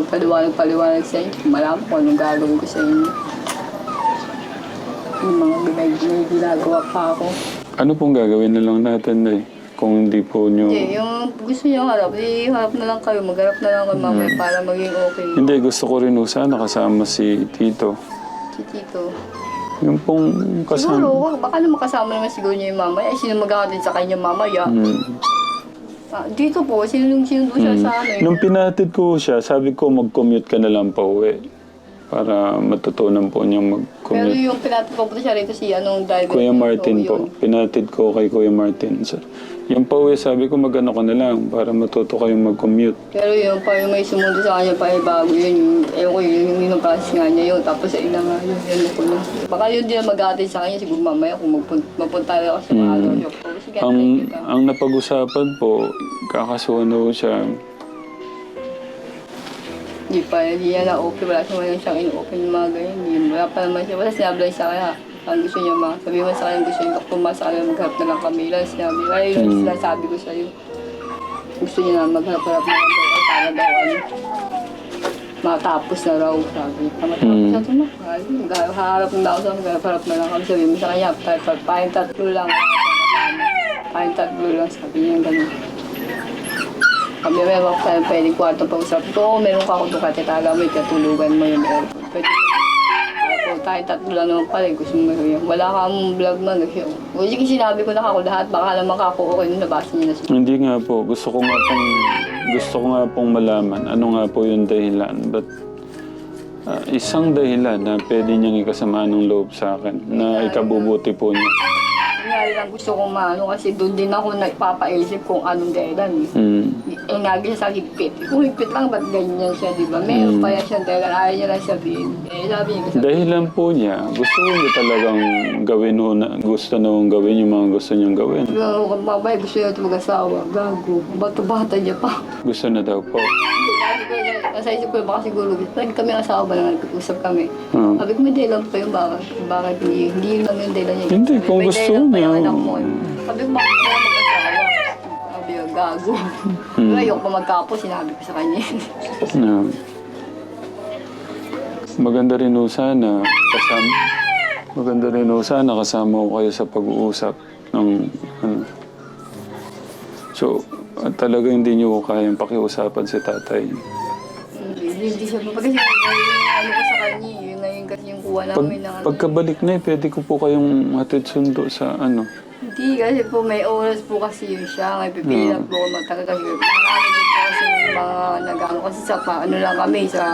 magpaliwanag sa inyo. Malaman ko anong gagawin ko sa inyo. Yung mga ginagawa pa ako. Ano pong gagawin na lang natin eh? Kung hindi po nyo... Hindi, yung gusto niya harap, harap na lang kayo, magharap na lang kayo mamaya para maging okay. Hindi, gusto ko rin sana kasama si Tito. Si Tito. Yung pong kasama... Siguro, baka naman kasama naman siguro niya yung mamaya. Sino magkakatid sa kanya mamaya? Dito po, sinundo siya sa amin. Nung pinatid ko siya, sabi ko mag-commute ka na lang pa uwi. Para matutunan po niyang Pero mag-commute. yung pinatid ko po siya rito si anong driver. Kuya dito, Martin po. yun. Pinatid ko kay Kuya Martin. Yung pa uwi, sabi ko mag-ano ka na lang para matuto kayong mag-commute. Pero yung pa yung may sumundo sa kanya pa bago yun, yung process nga niya yun. Tapos sa ina nga yun, ko na. Baka yun din ang mag-aatid sa kanya, siguro mamaya kung mapunta rin ako sa mga shop. Sige, Ang napag-usapan po, kakasuno siya. Hindi niya na okay, wala siyang in-open yung mga ganyan. Wala pa naman siya, wala sinabi lang sa kanya. Ang gusto niya sabi mo sa kanya, gusto niya pumasa kanya, magharap na lang kami. Lang sinabi, kaya yun sinasabi ko sa'yo. Gusto niya na magharap-harap na lang daw, para daw matapos na raw, sabi. Matapos na ito na. Haharap na ako sa magharap na lang kami. Sabi mo sa kanya, pahing tatlo lang. Pahing tatlo lang, sabi niya gano'n. Sabi may mga tayo pwedeng kwarto pa usap. Ito, meron ka akong Ducati, taga mo, ikatulugan mo yung airport. Pwede tayo tatlo lang naman pala, gusto mo yun. Wala kang vlog na, sige sinabi ko na ako lahat, baka naman kako okay nung nabasa niya na siya. Hindi nga po. Gusto ko nga pong malaman ano nga po yung dahilan. But isang dahilan na pwede niyang ikasama ng loob sa akin na ikabubuti po niya. Nangyari lang gusto kong maano kasi doon din ako nagpapaisip kung anong dahilan. Eh nga siya sa higpit. Kung higpit lang, ba't ganyan siya, di ba? Meron pa yan siya dahilan, ayaw niya lang sabihin. Eh sabi niya kasi... Dahilan po niya, gusto niya talagang gawin gusto na gawin yung mga gusto niyang gawin. Yung mabay, gusto niya ito mag-asawa. Gago. Bata-bata niya pa. Gusto na daw po. Sabi ko, nasa isip ko, baka siguro, pwede kami ang asawa ba lang, nag-usap kami. Hmm. Sabi ko, may dahilan pa yung bakit hindi lang yung dahilan niya. Hindi, kung May gusto dahilan pa niya. yung anak mo. Sabi ko, bakit mo mag-asawa? Sabi ko, gago. Ayoko pa magkapo, sinabi ko sa kanya. Yeah. Maganda rin ho sana kasama ko kayo sa pag-uusap ng ano. So, talaga hindi niyo kayang pakiusapan si tatay. Hindi siya pa. Kasi ano ko sa kanya, yun ngayon kasi yung kuha namin ng ano. Pagkabalik na pwede ko po kayong hatid sundo sa ano. Hindi kasi po may oras po kasi yun siya. May pipili lang po ako magtagal kasi marami din po kasi mga nag-ano kasi sa ano lang kami sa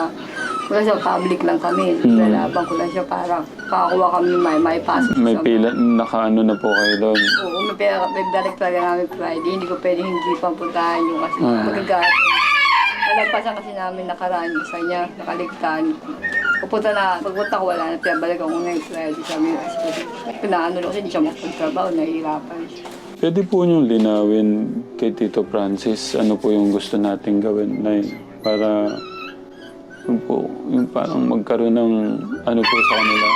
public lang kami. Lalaban ko lang siya para pakakuha kami may pasok. May pila, nakaano na po kayo doon. Oo, may pera, may direct talaga namin Friday. Hindi ko pwedeng hindi papuntahan yung kasi magagalit. Nalagpasan kasi namin nakaraan yung isa niya, nakaligtaan. Pagpunta ko wala na, pinabalik ako ngayon Friday. Sabi ko kasi pinaano lang kasi hindi siya makapagtrabaho, nahihirapan siya. Pwede po niyong linawin kay Tito Francis ano po yung gusto nating gawin na yun, para yung parang magkaroon ng ano po sa kanila.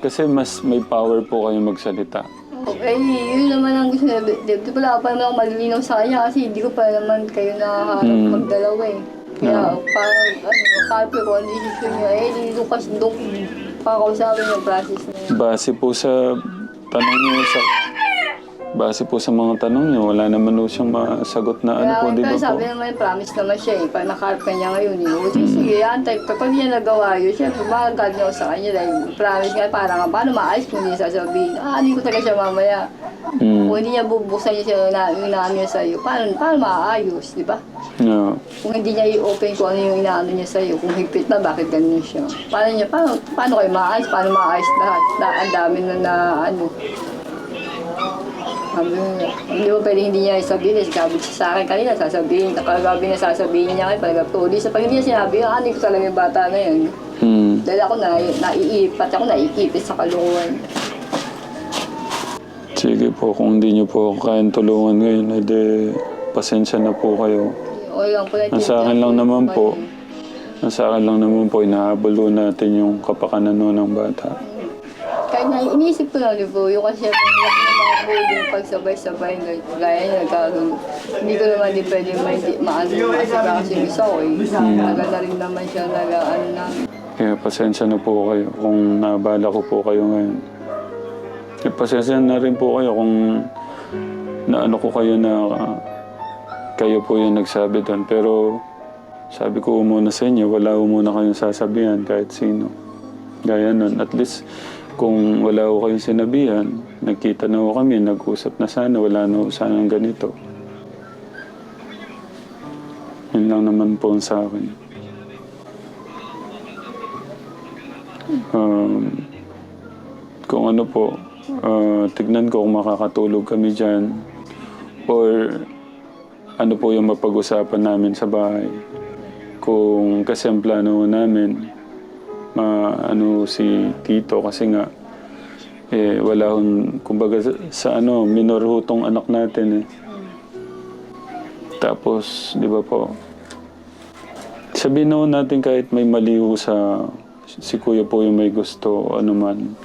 Kasi mas may power po kayo magsalita. Okay, yun naman ang gusto niya. Di wala pa naman ako malilinaw sa kanya kasi hindi ko pa naman kayo nakaharap magdalawa eh. Kaya parang kalpe ko ang decision niya dito kasi doon pakausapin yung process na yun. Base po sa mga tanong niyo, wala naman po siyang masagot na ano po, di ba po? Sabi naman, promise naman siya eh. Pag nakarap ka niya ngayon eh. Sige, antay. Pag niya nagawa yun, siyempre, magagad niya ako sa kanya dahil promise nga, parang paano maayos kung hindi sasabihin. Hindi ko talaga siya mamaya. Kung hindi niya bubuksan niya siya na inaano niya sa'yo, paano maayos, di ba? No. Kung hindi niya i-open kung ano yung inaano niya sa'yo, kung higpit na, bakit ganun siya? Paano kayo maayos? Paano maayos lahat? Ang dami na ano. Hindi mo pwede hindi niya isabihin. Sabi siya sa akin kanina, sasabihin. Nakagabi na sasabihin niya kayo, palaga tulis. Pag hindi niya sinabi, ano ko talaga yung bata na yun. Dahil ako naiipit sa kalungan. Sige po, kung hindi niyo po kayang tulungan ngayon, edi pasensya na po kayo. Sa akin lang naman po, inahabol natin yung kapakanan ng bata. Kahit na iniisip ko na rin po, yung kasi yung mga bullying pagsabay-sabay, gaya niya nagkagano. Hindi ko naman din pwede maano yung asaka kasi yung isa ko eh. Maganda rin naman siya nag-ano namin. Kaya pasensya na po kayo kung nabala ko po kayo ngayon. Pasensya na rin po kayo kung na ano ko kayo na kayo po yung nagsabi doon. Pero sabi ko muna sa inyo, wala ko muna kayong sasabihan kahit sino. Gaya nun. At least kung wala ko kayong sinabihan, nagkita na ho kami, nag-usap na sana, wala na ho sanang ganito. Yun lang naman po sa akin. Kung ano po, tignan ko kung makakatulog kami dyan or ano po yung mapag-usapan namin sa bahay. Kung kasi ang plano namin, ano si Tito kasi nga, wala hon, kumbaga sa ano, minor hutong anak natin eh. Tapos, di ba po, sabihin natin kahit may mali ho sa, si Kuya po yung may gusto o ano man.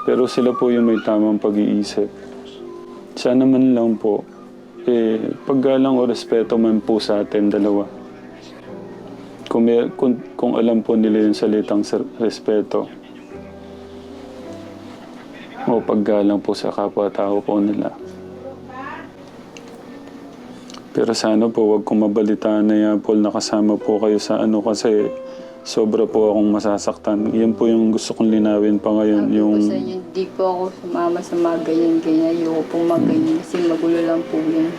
Pero sila po yung may tamang pag-iisip. Sana man lang po, paggalang o respeto man po sa atin dalawa. Kung alam po nila yung salitang respeto o paggalang po sa kapwa-tao po nila. Pero sana po wag kong mabalitaan na yan, Paul, nakasama po kayo sa ano kasi sobra po akong masasaktan. Yan po yung gusto kong linawin pa ngayon. Yung... Hindi po ako sumama sa mga ganyan-ganyan. Ayoko pong mga ganyan kasi magulo lang po yun.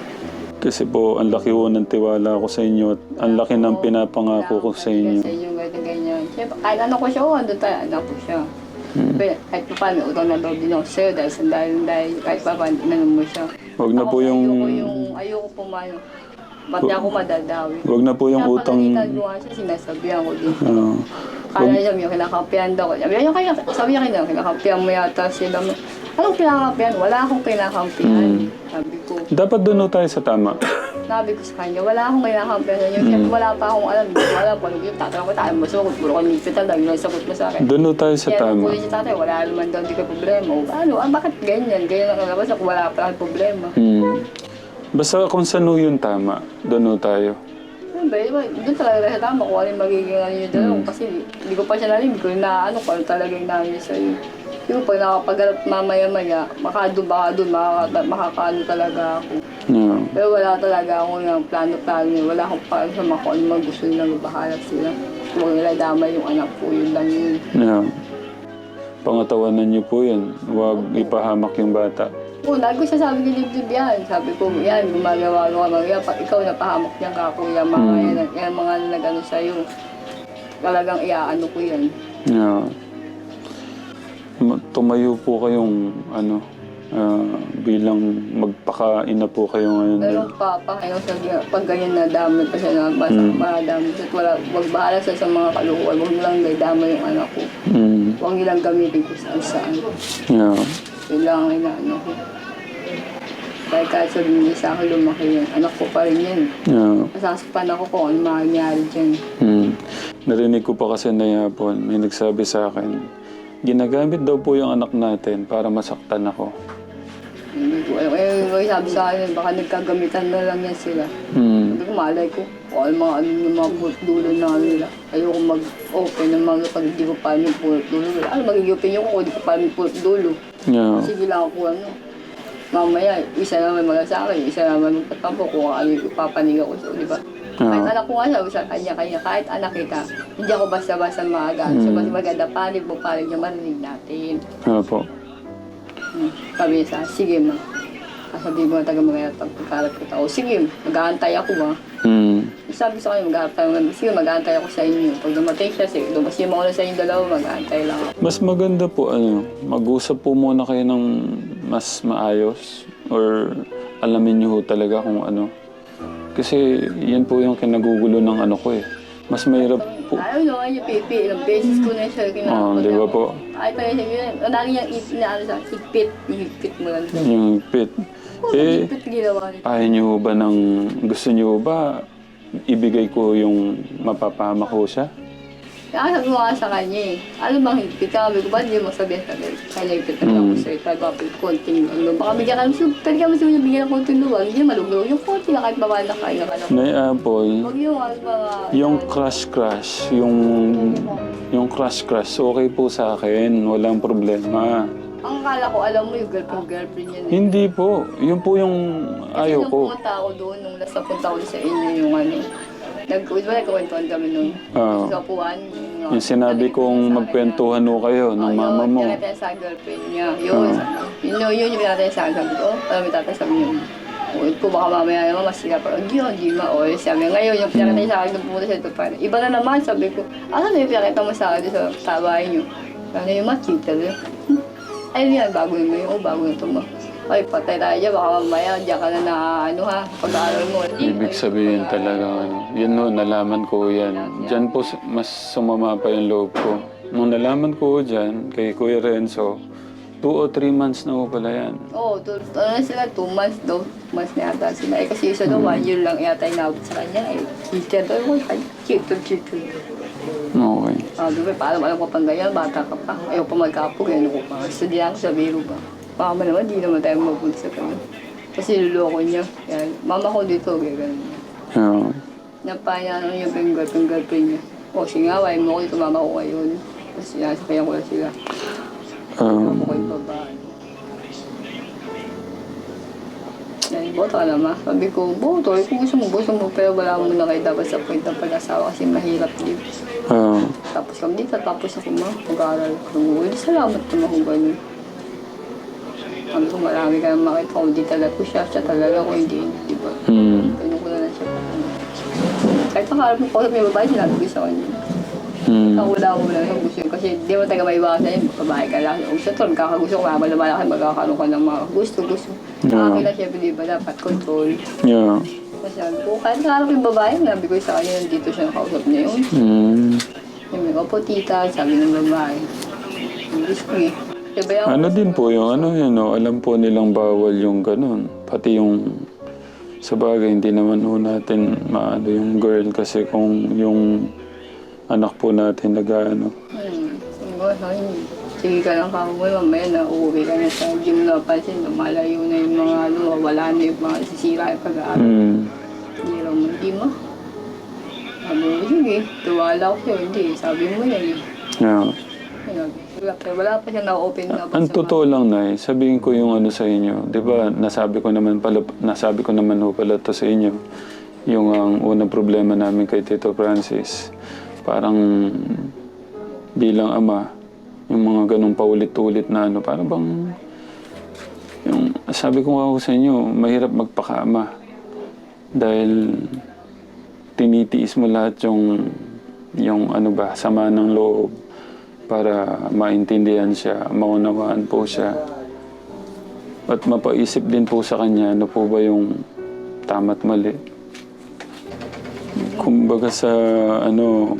Kasi po, ang laki po ng tiwala ko sa inyo at ang laki ng pinapangako ko sa inyo. Sa inyo ganyan-ganyan. Siyempre, kahit ano ko siya, andun tayo, anak ko siya. Pero kahit pa paano, utang na daw din ako sa'yo dahil kahit pa paano, inanom mo siya. Wag na po yung... Ayoko po man. Ba't niya ako madadawi? Wag na po yung utang... Kaya pag siya, sinasabihan ko din. Kala niya yung kinakampihan daw. Sabi niya kinakampihan mo yata sila. Anong kinakampihan? Wala akong kinakampihan. Sabi ko. Dapat doon tayo sa tama. Sabi ko sa kanya, wala akong kinakampihan sa inyo. Kaya wala pa akong alam. Hindi ko alam kung ano yung tatanong ko tayo. Masukot, puro ko nipitan lang. Yung sagot mo sa akin. Doon tayo sa Kaya tama. kung si tatay, wala naman daw, hindi ka problema. O ano, bakit ganyan? Ganyan ang kalabas ako, wala pa akong problema. Basta kung saan yung tama, doon tayo. Doon talaga sa tama kung ano yung magiging ano yung dalawang. Kasi hindi ko pa siya narinig. Hindi ko na ano kung ano talaga yung namin sa'yo. Yung pag nakapagharap mamaya-maya, baka doon, makakaano talaga ako. Yeah. Pero wala talaga ako yung plano-plano. Wala akong paano sa mga kung ano mga gusto nilang mabahala sila. Huwag nila damay yung anak ko, yun lang yun. Yeah. Pangatawanan niyo po yan. Huwag ipahamak yung bata. Oo, lagi ko siya sabi ni Dibdib yan. Sabi ko, yan, gumagawa ka mga yan. Pag ikaw napahamak niya ka, kuya, yan, mga nag-ano sa'yo. Talagang iaano ko yan. Yeah. Tumayo po kayong ano, bilang magpakain na po kayo ngayon. Pero papa, pag ganyan na dami pa siya na madami. Wag bahala sa mga kalukuan. Huwag lang damay yung anak ko. Huwag nilang gamitin ko saan. Yeah. Kailangan inaano ko. Dahil kahit sabihin niya sa akin lumaki yan, anak ko pa rin yan. Yeah. Masasakpan ako kung ano mangyayari dyan. Narinig ko pa kasi na yapon, may nagsabi sa akin, ginagamit daw po yung anak natin para masaktan ako. Hindi ko alam. May sabi sa akin, baka nagkagamitan na lang yan sila. Sabi ko, malay ko. O ano yung mga pulot dulo na nila. Ayoko mag-open ng mga pag hindi ko pa yung pulot dulo. Ano magiging opinion ko kung hindi ko pa yung pulot dulo. Yeah. Sige lang ako ano. Mamaya, isa naman mag-asawa, isa naman magpatampo kung ano yung ipapanig ako sa, di ba? Kahit anak ko nga sabi sa kanya, kahit anak kita, hindi ako basta-basta maagaan. So, mas maganda, panig mo, panig niya marinig natin. Opo. Sabi niya sige ma. Sabi mo, taga mga pagkalat kita. O sige, mag-aantay ako ma. Sabi sa kanya, mag-aantay ako sa inyo. Pag dumating siya, sige, dumating mo na sa inyo dalawa, mag-aantay lang ako. Mas maganda po, mag-usap po muna kayo ng mas maayos or alamin niyo talaga kung ano. Kasi yan po yung kinagugulo ng ano ko eh. Mas mahirap po. Ayaw naman yung pipi. Ilang beses ko na siya kinakapag. Di ba po? Ay, pa yun. Lagi niyang higpit mo lang. Yung pit. Higpit ginawa niya. Ayaw niyo ba gusto niyo ba ibigay ko yung mapapahamak ko siya? Sabi mo nga sa kanya ano bang higpit? Sabi ko, ba't hindi mo sabihin sa kanya higpit na ako sa'yo? Sabi ko, konting baka bigyan ka naman, pwede ka naman siya bigyan ng konting luwag. Hindi maluglo. Yung konti na kahit babala kayo ng anak. May apple. Huwag yung mga... Yung crush, yung crush, okay po sa akin. Walang problema. Ang akala ko, alam mo yung girlfriend yun. Hindi po. Yun po yung ayaw Nung ko. pumunta ako doon, nung last na punta ko sa inyo yung ano, nagkwentuhan kami nun. Ah. Sa upuan. Yung sinabi kong magkwentuhan ho kayo ng mama mo. Yun, pinatay sa girlfriend niya. Yun, yun yung pinatay sa akin. Sabi ko, alam mo tatay, sabi niyo, ulit ko baka mamaya naman masira pa. Hindi ma. O, sabi ngayon, yung pinatay sa akin nung pumunta siya dito pa. Iba na naman, sabi ko, ano yung pinakita mo sa akin sa bahay niyo? Ano yung makita niyo? Ayun yan, bago yung ngayon, bago yung tuma. Ay, patay tayo dyan, baka mamaya, diyan ka na ano ha, pag-aaral mo. Ibig sabihin talaga, yun no, nalaman ko yan. Diyan po mas sumama pa yung loob ko. Nung nalaman ko dyan, kay Kuya Renzo, 2 o 3 months na ho pala yan. Oo, ano na sila, 2 months daw. 2 months na yata sila. Eh kasi isa daw, 1 year lang yata inabot sa kanya. Eh, teacher daw, cheater. Okay. Sabi ko, paano alam ko pang ganyan, bata ka pa. Ayaw pa magkapo, ganyan ko pa. Estudyante sa biro pa. Baka man naman, di naman tayo mapunta sa kanya. Kasi niloloko niya. Yan, mama ko dito, ganyan. Yeah. Napanya yung girlfriend niya. O, sige nga, wain mo ko dito, mama ko ngayon. Kasi sinasabayan ko lang sila. Mama ko yung babae. Yan, boto ka naman. Sabi ko, boto, kung gusto mo, pero wala mo na kayo dapat sa point ng pag-asawa kasi mahirap din. Tapos kami dito, tapos ako mag-aaral ko. Salamat naman kung gano'n. Sabi ko, marami ka nang makita kung di talaga ko siya talaga kung hindi, di ba? Ganun ko na lang siya. Kahit nakaharap mo ko sa may babae, sinabi ko sa kanya. Wala mo lang yung gusto yun. Kasi di mo taga maiwasan yun, babae ka lang. Kung siya to, kakagusto ko, malaki, magkakaroon ka ng mga gusto. Nakakila siya, di ba, dapat control. Yeah. Kasi sabi ko, kahit nakaharap yung babae, sabi ko sa kanya, nandito siya nakausap niya yun. Sabi ko, po tita, sabi ng babae. English ko eh. Ano din po yung ano yun, no? Alam po nilang bawal yung ganun. Pati yung sa bagay, hindi naman po natin maano yung girl kasi kung yung anak po natin nag-ano. Sige ka lang kamoy, mamaya na uuwi ka na sa hindi mo napansin, malayo na yung mga ano, wala na yung mga sisira yung pag-aaral. Hindi lang mo, hindi mo. Sabi mo, sige, tuwala ko sa'yo, hindi, sabi mo yan eh. Yeah. Wala pa siya na-open na. Ang totoo lang, Nay, sabihin ko yung ano sa inyo. Di ba, nasabi ko naman ho pala to sa inyo. Yung ang unang problema namin kay Tito Francis. Parang bilang ama, yung mga ganong paulit-ulit na ano, parang bang, yung, sabi ko nga sa inyo, mahirap magpakaama. Dahil tinitiis mo lahat yung ano ba, sama ng loob para maintindihan siya, maunawaan po siya. At mapaisip din po sa kanya ano po ba yung tama't mali. Kumbaga sa ano,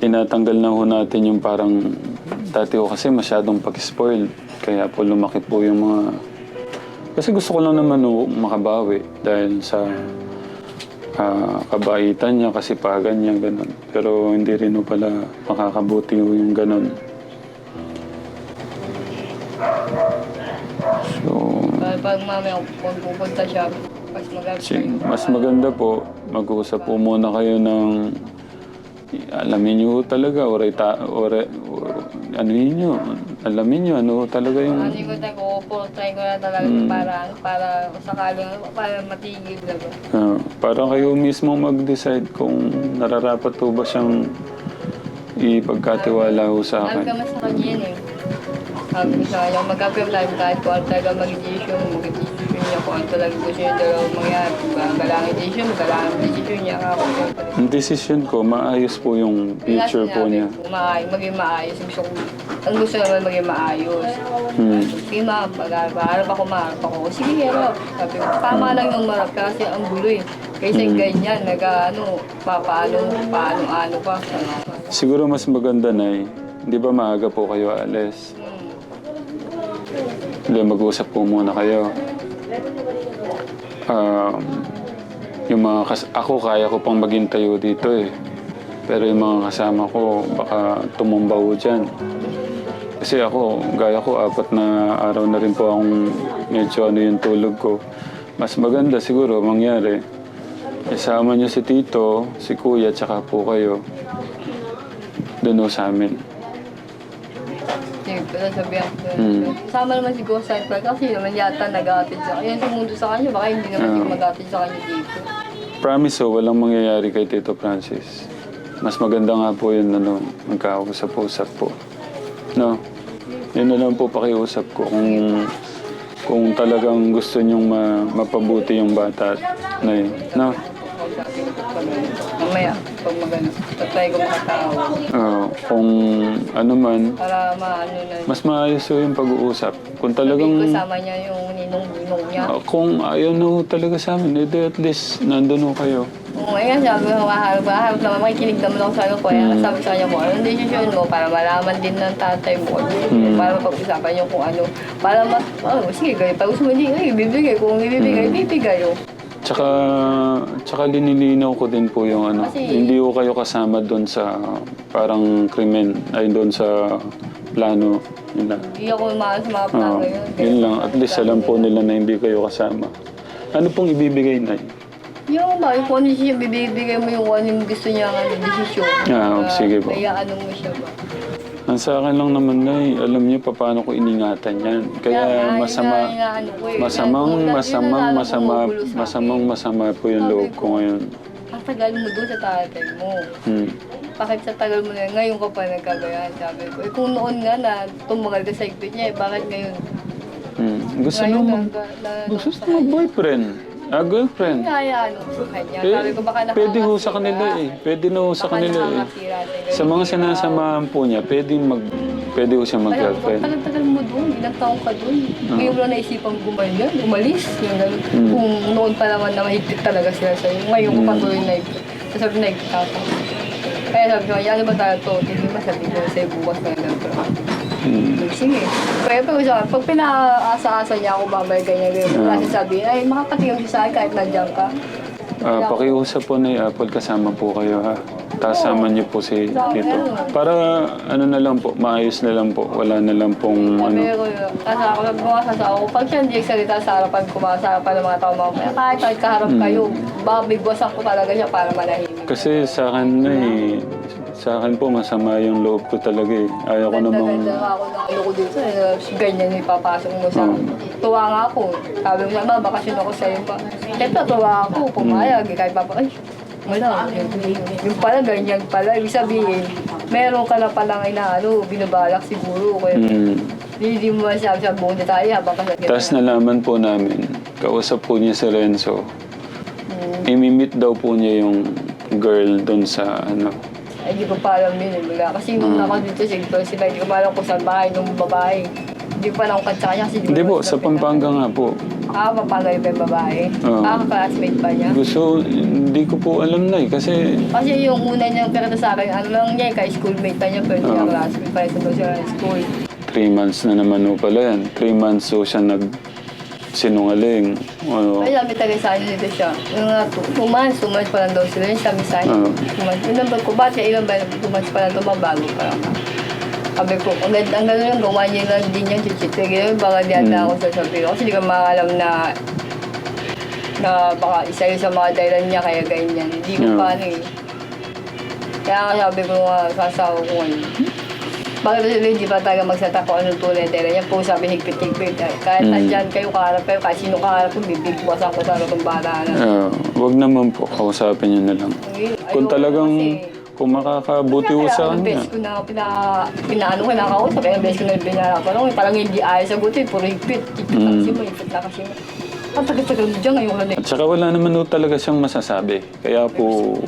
tinatanggal na ho natin yung parang dati ko kasi masyadong pag-spoil. Kaya po lumaki po yung mga... Kasi gusto ko lang naman makabawi dahil sa kabaitan niya, kasipagan niya, gano'n. Pero hindi rin ho pala makakabuti ho yung gano'n. So... Pag mamaya pupunta siya, mas maganda po, mag-uusap po muna kayo ng... Alamin niyo talaga, alamin niyo, ano talaga yung... Hindi ko tayo, try ko na talaga para sakaling, para matigil na ba? Para kayo mismo mag-decide kung nararapat po ba siyang ipagkatiwala ho sa akin. Sabi ka mas sa kanya yun eh. Sabi ko sa kanya, magkakaroon tayo kahit kung ano talaga mag-decision niya kung ano talaga gusto niya talaga mangyari. Galangin decision niya. Ang decision ko, maayos po yung future po niya. Maging maayos. Ang gusto naman maging maayos. Sige ma, harap ako. Sige, harap. Sabi ko, tama lang yung marap kasi ang gulo eh. Kaysa ganyan, paano pa. Siguro mas maganda na eh. Di ba maaga po kayo alis? Hindi, mag-usap po muna kayo. Yung mga ako kaya ko pang maging tayo dito eh. Pero yung mga kasama ko baka tumumbaw dyan. Kasi ako, gaya ko, 4 na araw na rin po akong medyo ano yung tulog ko. Mas maganda siguro mangyari. Isama niyo si Tito, si Kuya, tsaka po kayo. Doon sa amin. Sige, pero sabihan ko. Hmm. Kasama naman siguro sa Edward kasi naman yata nag-aatid sa kanya. Yung tumundo sa kanya, baka hindi naman yung mag-aatid sa kanya dito. Promise walang mangyayari kay Tito Francis. Mas maganda nga po yun, magkausap-usap po. No? Yun na lang po pakiusap ko kung talagang gusto nyong mapabuti yung bata na yun. No? Mamaya, pag magano, patry ko makatawa. Kung ano man, Para maano na. mas maayos po yung pag-uusap. Kung Sabihin talagang, ko sama niya yung ninong-ninong niya. kung ayaw na ho talaga sa amin, edi at least nandun ho kayo. Oo, ngayon sabi ko, maharap naman, makikinig naman ako sa ano ko. Kaya sabi sa kanya ko, anong decision mo para malaman din ng tatay mo. Para mapag-usapan niyo kung ano. Para sige, gaya, pag gusto mo hindi, bibigay. Kung ibibigay, bibigay. Tsaka linilinaw ko din po yung ano, Kasi- hindi ko kayo kasama doon sa parang krimen, ay doon sa plano. Yun lang. Hindi ako umakas sa mga plano yun. Yun lang, at least alam po nila na hindi kayo kasama. Ano pong ibibigay na Yung ba, kung ano siya, bibigay mo yung ano yung gusto niya ng desisyon. sige po. Kaya ano mo siya ba? Ang sa akin lang naman na alam niyo pa paano ko iningatan yan. Kaya masama po yung loob ko ngayon. Ang tagal mo doon sa tatay mo. Bakit sa tagal mo na yun, ngayon ka pa nagkagayan, sabi ko. Eh kung noon nga na tumagal ka sa higpit niya, bakit ngayon? Gusto Ngayon nyo mag-boyfriend. Girlfriend. Kaya ano sa kanya. Sabi ko baka Pwede ho sa kanila eh. Pwede na ho sa kanila eh. Sa mga sinasamahan po niya, pwede ho siya mag-girlfriend. Tagal-tagal mo doon, ilang taong ka doon. Ngayon mo lang naisipang gumayon, umalis. Yung ganun. Kung noon pa naman na mahigpit talaga sila sa'yo. Ngayon ko patuloy na higpit. Sabi na higpit ako. Kaya sabi ko, ano ba tayo to? Hindi ba sabi ko sa'yo bukas na girlfriend? Sige. Kaya pag pinaasa-asa niya ako babay ganyan. Kasi sabihin, ay makakatingin siya sa akin kahit nandiyan ka. Pakiusap po na Apple, kasama po kayo ha. Tapos sama niyo po si Tito. Para ano na lang po, maayos na lang po. Wala na lang pong ano. Sabi ko, kasi ako nagbukasasawa ko. Pag siya hindi salita sa harapan ko, sa harapan ng mga tao mamaya, kahit kaharap kayo, babigwasan ko talaga siya para manahimik. Kasi sa akin na sa akin po masama yung loob ko talaga eh. Ayaw ko namang... Ganda ako ng ano ko dito, ganyan yung ipapasok mo sa akin. Tuwa nga ako. Sabi mo naman, bakasyon ako sa'yo pa. Siyempre, tuwa ako, pumayag. Kahit ay, wala. Yung pala, ganyan pala. Ibig sabihin, meron ka na palang binabalak siguro. Kaya hindi mo masabi sa buong detalye habang kasagyan. Tapos nalaman po namin, kausap po niya si Renzo. Imimit daw po niya yung girl doon sa Ay, hindi ko pa alam yun eh. Wala. Kasi nung ako dito sa sila, hindi ko pa alam kung saan bahay nung babae. Hindi ko pa alam kung kanya kasi Hindi po, sa Pampanga nga po. Pampanga yung babae. Classmate pa niya. Hindi ko po alam na eh, kasi... Kasi yung una niyang karata sa akin, ano lang niya, ka-schoolmate pa niya, pero niya classmate pa rin sa siya school. 3 months na naman po pala yan. 3 months so siya sinungaling. Ay, sabi talaga sa akin dito siya. Yung 2 months pa lang daw sila. Yung sabi sa akin, 2 months. Yung number ko, ba't ilan ba 2 months pa lang tumabago pa lang. Sabi ko, ang gano'n yung gawa niya lang din yung chichit. Baka di ata ako sasabihin ko. Kasi di ka makakalam na baka isa yun sa mga dahilan niya kaya ganyan. Hindi ko paano eh. Kaya nga sabi ko nga, sasawa ko ngayon. Bakit ba hindi pa tayo magsata kung anong tunay dahil yan po sabi higpit-higpit. Kahit nandyan kayo, kaharap kayo, kahit sino kaharap ko, bibigwasan ko talaga itong bata na. Wag naman po, kausapin niyo na lang. Kung talagang, kung makakabuti ko sa kanya. Ilang beses ko na kinakausap, ilang beses ko na binarapan. Parang hindi ayaw sagutin, puro higpit. Higpit na kasi mo. Ang tagal-tagal mo dyan ngayon na At saka wala naman po talaga siyang masasabi. Kaya po...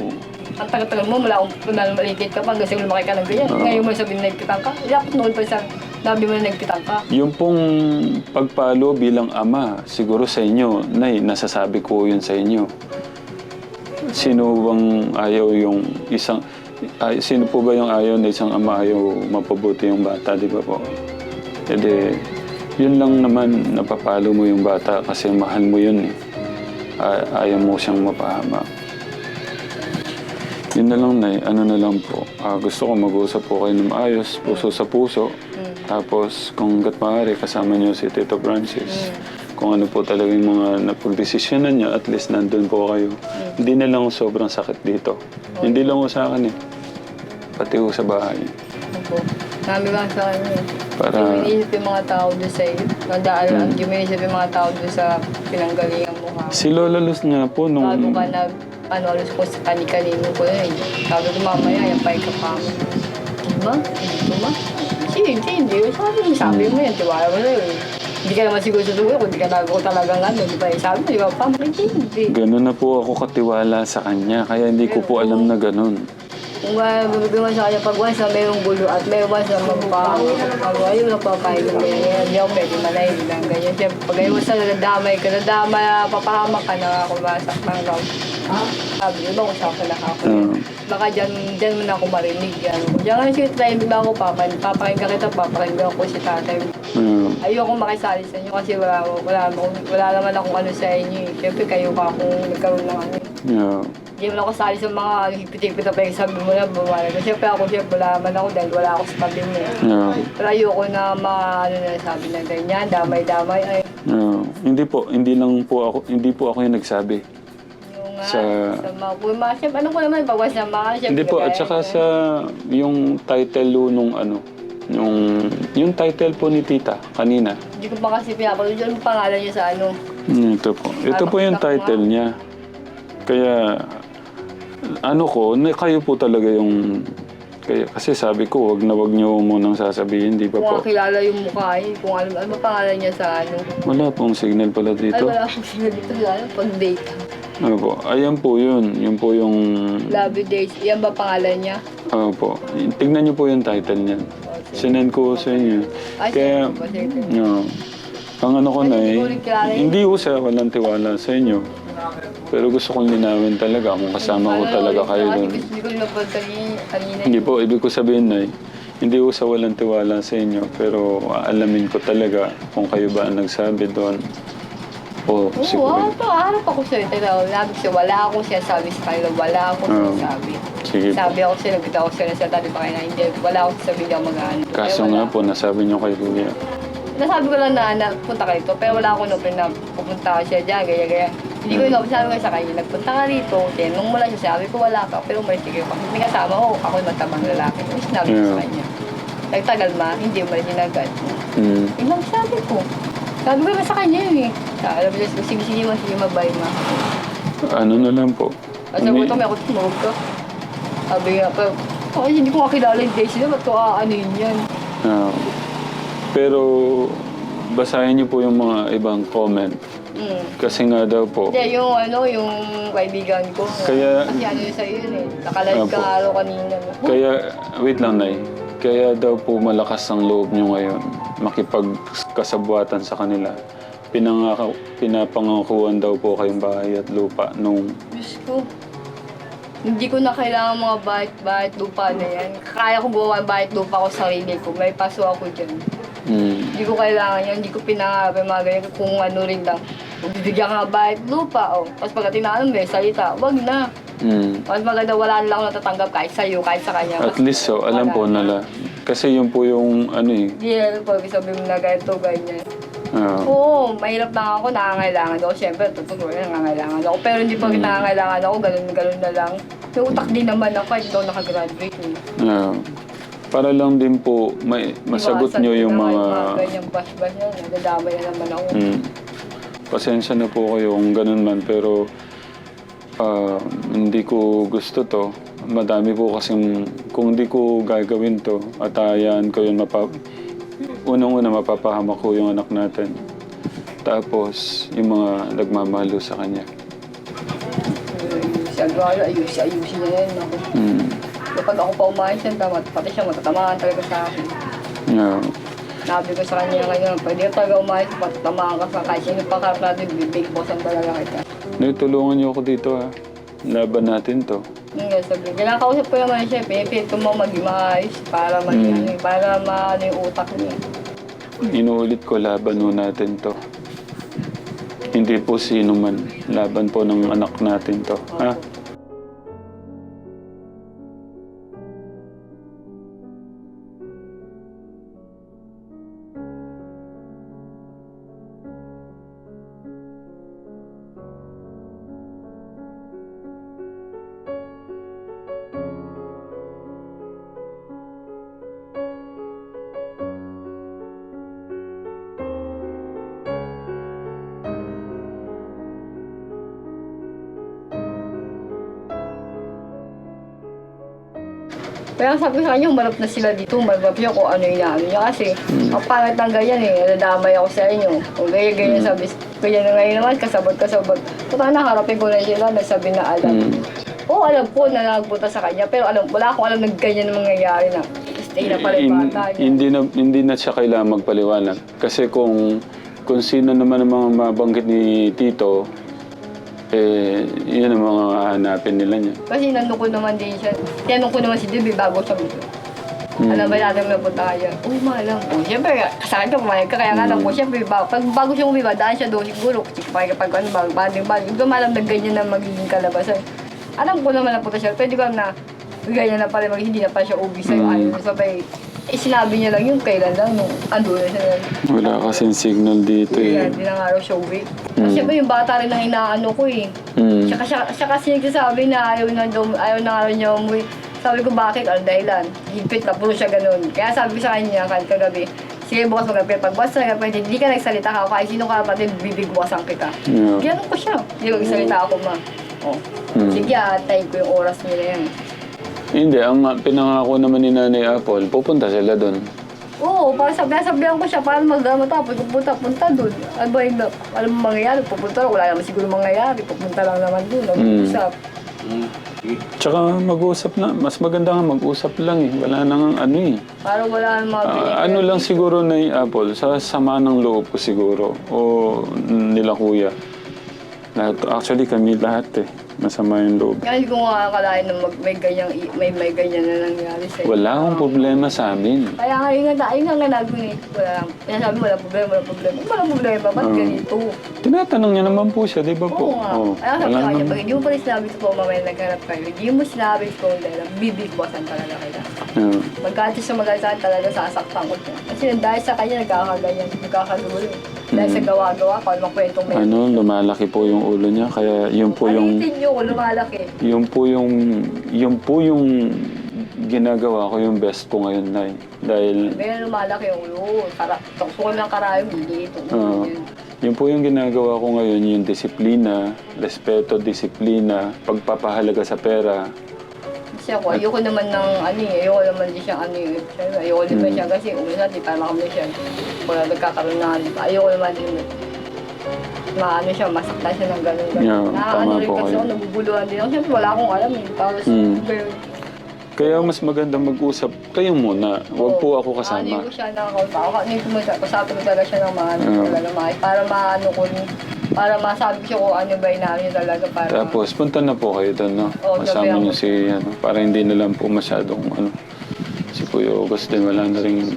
Ang tagal-tagal mo, mula kung malikit ka pa, kasi lumaki ka ng ganyan. Ngayon mo sabihin na nagpitan ka. Dapat noon pa isang nabi mo na nagpitan ka. Yung pong pagpalo bilang ama, siguro sa inyo, nasasabi ko yun sa inyo. Sino bang ayaw yung isang... sino po ba yung ayaw na isang ama ayaw mapabuti yung bata, di ba po? Kasi yun lang naman, napapalo mo yung bata kasi mahal mo yun eh. Ayaw mo siyang mapahama. Yun na lang ano na lang po. Gusto ko mag-usap po kayo ng maayos, puso sa puso. Tapos kung hanggat maaari, kasama niyo si Tito Francis. Kung ano po talaga yung mga napagdesisyonan niya, at least nandun po kayo. Hindi na lang sobrang sakit dito. Hindi lang sa akin eh. Pati sa bahay. Sabi ka sa kanya. Para, Hindi mo iniisip yung mga tao doon sa iyo. Nadaalan, hindi mo iniisip yung mga tao doon sa pinanggalingan mo ka. si Lola Luz nga po Bago nung... ka nag, alos ko sa kani-kanino ko na eh. Sabi ko mamaya, yung pay ka pa mo. Diba? Hindi ba? Hindi. Sabi mo yan, tiwala mo na yun. Hindi ka naman siguro susuguin kung hindi ka talagang ano, di ba? Sabi mo, di ba? Hindi. Ganun na po ako katiwala sa kanya, kaya hindi ko po alam na ganun. Kung gagawin sa kanya pag once na mayroong gulo at may once na ayun na papayag ng ganyan. Hindi ako pwede manahil lang ganyan. Siyempre, pag ayun sa nadamay ka, papahamak ka na ako masak ng love. Sabi niyo ba kung saan ka nakako? Baka dyan mo na ako marinig. Yan. Kung dyan nga siya try mo ako, papakinggan kita, papakinggan ko si tatay. Ayoko makisali sa inyo kasi wala naman akong ano sa inyo. Siyempre kayo pa akong nagkaroon ng ano. Hindi mo ako sali sa mga hipit-hipit na sabi mo na bumala. Siyempre wala naman ako dahil wala ako sa tabi mo. Pero ayoko na sabi na ganyan, damay-damay. Ay. Hindi po ako yung nagsabi. Sa mga siyempre, ano ko naman, pagwas na mga siyempre. Hindi po, at saka sa yung title nung ano, yung title po ni tita kanina. Hindi ko pa kasi pinapanood yung pangalan niya sa ano. Ito po. Ito po yung title niya. Kaya, ano ko, kayo po talaga yung... kasi sabi ko, wag niyo munang sasabihin, di ba po? Kung kilala yung mukha eh, kung ano pangalan niya sa ano. Wala pong signal pala dito. Ay, wala akong signal dito sa ano, pag-date. Ano po? Ayan po yun. Yun po yung... Love you days. Yan ba pangalan niya? Oo po. Tignan niyo po yung title niyan. Sinend ko sa inyo. Kaya... No. Ang ano ko na hindi ko sa walang tiwala sa inyo. Pero gusto kong linawin talaga kung kasama ko talaga kayo doon. Hindi ko napag kanina. Hindi po, ibig ko sabihin na hindi ko sa walang tiwala sa inyo. Pero aalamin ko talaga kung kayo ba ang nagsabi doon. Oo, harap ako sa'yo. Wala akong sinasabi sa kanila. Wala akong sinasabi. Sabi ako sa'yo, nagbita ako sa'yo na sila tabi pa kayo na hindi. Wala akong sabi niya mag-ano. Kaso nga po, nasabi niyo kay Kuya. Nasabi ko lang na punta ka rito, pero wala akong open na pupunta ka siya dyan, gaya. Hindi ko inopen, sabi ko sa kanya, nagpunta ka rito, tinanong mo lang siya, sabi ko wala ka, pero umalis kayo. Pag may kasama ko, ako yung matabang lalaki. Yung sinabi ko sa kanya. Nagtagal hindi mo rin ginagad. Yun lang sabi ko. Sabi ko naman sa kanya yun eh. Alam mo siya, sige magbay ma. Ano na lang po. At sabi ko, may ako tumawag ka. Sabi nga, pero hindi ko kakilala yung days nila, ba't ko aanin yan? Pero basahin niyo po yung mga ibang comment. Kasi nga daw po. Hindi, yung kaibigan ko. Kaya, kasi ano yun sa'yo yun eh. Nakalive ka nga araw kanina. Kaya, wait lang Nay. Kaya daw po malakas ang loob niyo ngayon. Makipagkasabuatan sa kanila. Pinapangakuan daw po kayong bahay at lupa nung... Diyos ko. Hindi ko na kailangan mga bahay lupa na yan. Kaya ko gawa bahay lupa ko sarili ko. May paso ako dyan. Hindi ko kailangan yan. Hindi ko pinangarap mga ganyan. Kung ano rin lang. Bibigyan ka nga bahay lupa. Tapos pagka tinanong may salita, wag na. Mas maganda wala lang ako natatanggap kahit sa'yo, kahit sa kanya. At least alam po nila. Kasi yun po yung ano eh. Yeah, pag sabi mo na ganito, ganyan. Oo, mahirap lang ako, nangangailangan ako. Siyempre, totoo na nangangailangan ako. Pero hindi pag nangangailangan ako, ganun na lang. May utak din naman ako, hindi ako nakagraduate eh. Para lang din po, masagot nyo yung mga... Ganyang bas-bas yan, nadadamay na naman ako. Pasensya na po kayo kung ganun man, pero hindi ko gusto to. Madami po kasing, kung hindi ko gagawin to, at hayaan ko yun, unang-una mapapahamak ko yung anak natin. Tapos, yung mga nagmamahalo sa kanya. Ayusin niya yan. Kapag ako pa umayos yan, pati siya matatamaan talaga sa akin. Sabi ko sa kanya ngayon, pwede ka talaga umayos, matatamaan ka sa kahit sino pakarap natin, big boss ang talaga kita. Tulungan niyo ako dito ha. Laban natin to. Sabi, kinakausap ko naman siya, pinipito mo maging maayos para para maano yung utak niya. Inuulit ko, laban mo natin to. Hindi po sino man. Laban po ng anak natin to. Ha? Kaya sabi ko sa kanya, humarap na sila dito, humarap siya kung ano yung inaano niya. Kasi, ang pangit ng ganyan eh, nadamay ako sa inyo. Kung ganyan, sabi, ganyan na ngayon naman, kasabot. Puta na, harapin ko na sila, nagsabi na alam. Oo, alam ko na nagpunta sa kanya, pero wala akong alam na ganyan na mangyayari na. Stay na pala yung bata niya. Hindi na siya kailangan magpaliwanag. Kasi kung sino naman ang mga mabanggit ni Tito, yun ang mga hanapin nila niya. Kasi nandun ko naman din siya. Tinanong ko naman si Debbie bago siya dito. Alam ba natin may punta kaya? Oo, maalam ko. Siyempre, kasama ka, pumayag ka. Kaya nga alam ko, siyempre, bago siya umiba, dahil siya doon siguro, pag banding, doon malam na ganyan na magiging kalabasan. Alam ko naman na punta siya, pwede ko alam na ganyan na pala, hindi na pa siya ubi sa'yo. Ayaw na sabay. Sinabi niya lang yung kailan lang, nung ando na siya. Wala kasing signal dito eh. Hindi na nga raw siya uwi. Kasi siyempre yung bata rin ang inaano ko eh. Siya kasi nagsasabi na ayaw na nga rin niya umuwi. Sabi ko, bakit? Ang dahilan. Higpit na, puro siya ganun. Kaya sabi ko sa kanya, kagabi, sige bukas magabi, pag bukas na gabi, hindi ka nagsalita ka, kahit sino ka pati bibigwasan kita. Ganun ko siya. Hindi ko nagsalita ako, ma. Oh. Sige, tayo ko yung oras nila yan. Hindi, ang pinangako naman ni Nanay Apple, pupunta sila doon. Oo, para sabihan ko siya, para magdama-tapos, punta doon. Alam mo mangyayari, pupunta lang, wala naman siguro mangyayari, pupunta lang naman doon, mag-usap. Tsaka mag-usap na, mas maganda nga mag-usap lang eh. Wala nang ano eh. Parang wala naman ano lang siguro na Apple, sa sama ng loob ko siguro, o nila kuya. Lahat, actually kami lahat eh, masama yung loob. Kasi kung akalain na may ganyan na nangyari sa'yo. Wala akong problema sa amin. Kaya nga, yun nga nag-unit. Kaya sabi, wala problema. Wala problema, ba't ganito? Tinatanong niya naman po siya, di ba po? Oo nga. Kaya sabi sa kanya, pag hindi mo pa rin sinabi ko po mamaya nagharap kayo, hindi mo sinabi ko dahil bibigwasan talaga kita. Magkati sa magkasaan talaga sasaktan ko siya. Kasi dahil sa kanya nagkakagulo. Dahil sa gawa-gawa ko, anong kwentong may... Lumalaki po yung ulo niya, kaya yun po yung... Palitin niyo ko, lumalaki. Yun po yung ginagawa ko yung best ko ngayon, Nay. Dahil... Kaya lumalaki yung ulo. Gusto ko ng karayong, hindi ito. Yun po yung ginagawa ko ngayon, yung disiplina, respeto, disiplina, pagpapahalaga sa pera. Kasi ako, ayoko naman ayoko naman din siyang ayoko naman siya kasi umisa, di pa kami siya. Wala nagkakaroon na ayoko naman din siya, masaktan siya ng gano'n. Yeah, tama rin po kasi kayo. ako, naguguluhan din ako. Siyempre wala akong alam eh. Tapos, Kaya mas maganda mag-usap kayo muna. Huwag po ako kasama. Ano ko siya kasapin ko talaga siya ng talaga para para masabi siya kung ano ba inaano niya talaga para... Tapos punta na po kayo doon, no? Kasama niyo si, para hindi na lang po masyadong, si Kuya August din, wala na rin,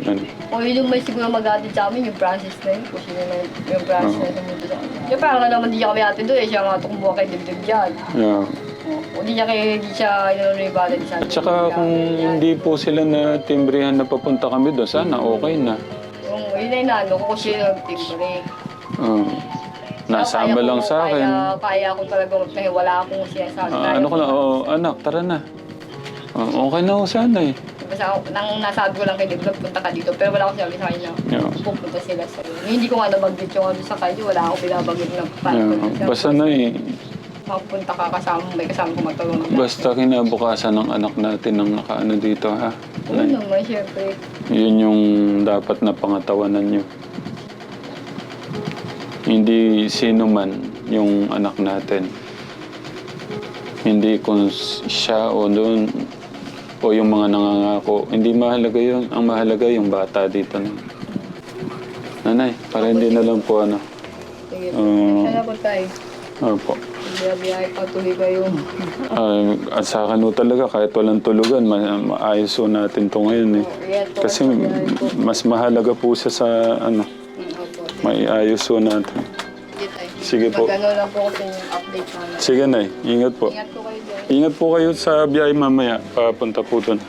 O yun yung may siguro mag-atid sa amin, yung Francis na yun, kung sino na yung Francis na sumunod sa amin. Siya parang naman di siya kami atid doon, siya nga tukong buha kay Dibdib dyan. Yeah. O di siya inunod sa At saka kung hindi po sila na timbrihan na papunta kami doon, sana okay na. Yun na inaano ko kasi nag-timbre. Nasama lang sa akin. Kaya ko talaga wala akong sinasabi. Ano ko lang, anak, tara na. Okay na ako sana eh. Basta nang nasabi ko lang kay Deblog, punta ka dito. Pero wala akong sabi sa kanya, pupunta sila sa iyo. Hindi ko nga nabanggit yung sa kanya, wala akong binabanggit na parang. Basta na eh. Mapunta ka may kasama ko matulungan. Basta kinabukasan ng anak natin ang nakaano dito, ha? Oo naman, syempre. Yun yung dapat na pangatawanan nyo. Hindi sino man yung anak natin. Hindi kung siya o doon o yung mga nangangako. Hindi mahalaga yun. Ang mahalaga yung bata dito. Nanay, para hindi na lang po Sige, sana po tayo. Opo. Biyahe patuloy kayo. At sa akin talaga, kahit walang tulugan, maayos po natin to ngayon eh. Kasi mas mahalaga po siya sa may ayos po natin. Sige po. Magano lang po kasi yung update namin. Sige, Nay. Ingat po. Ingat po kayo dyan. Ingat po kayo sa biyahe mamaya. Papunta po doon.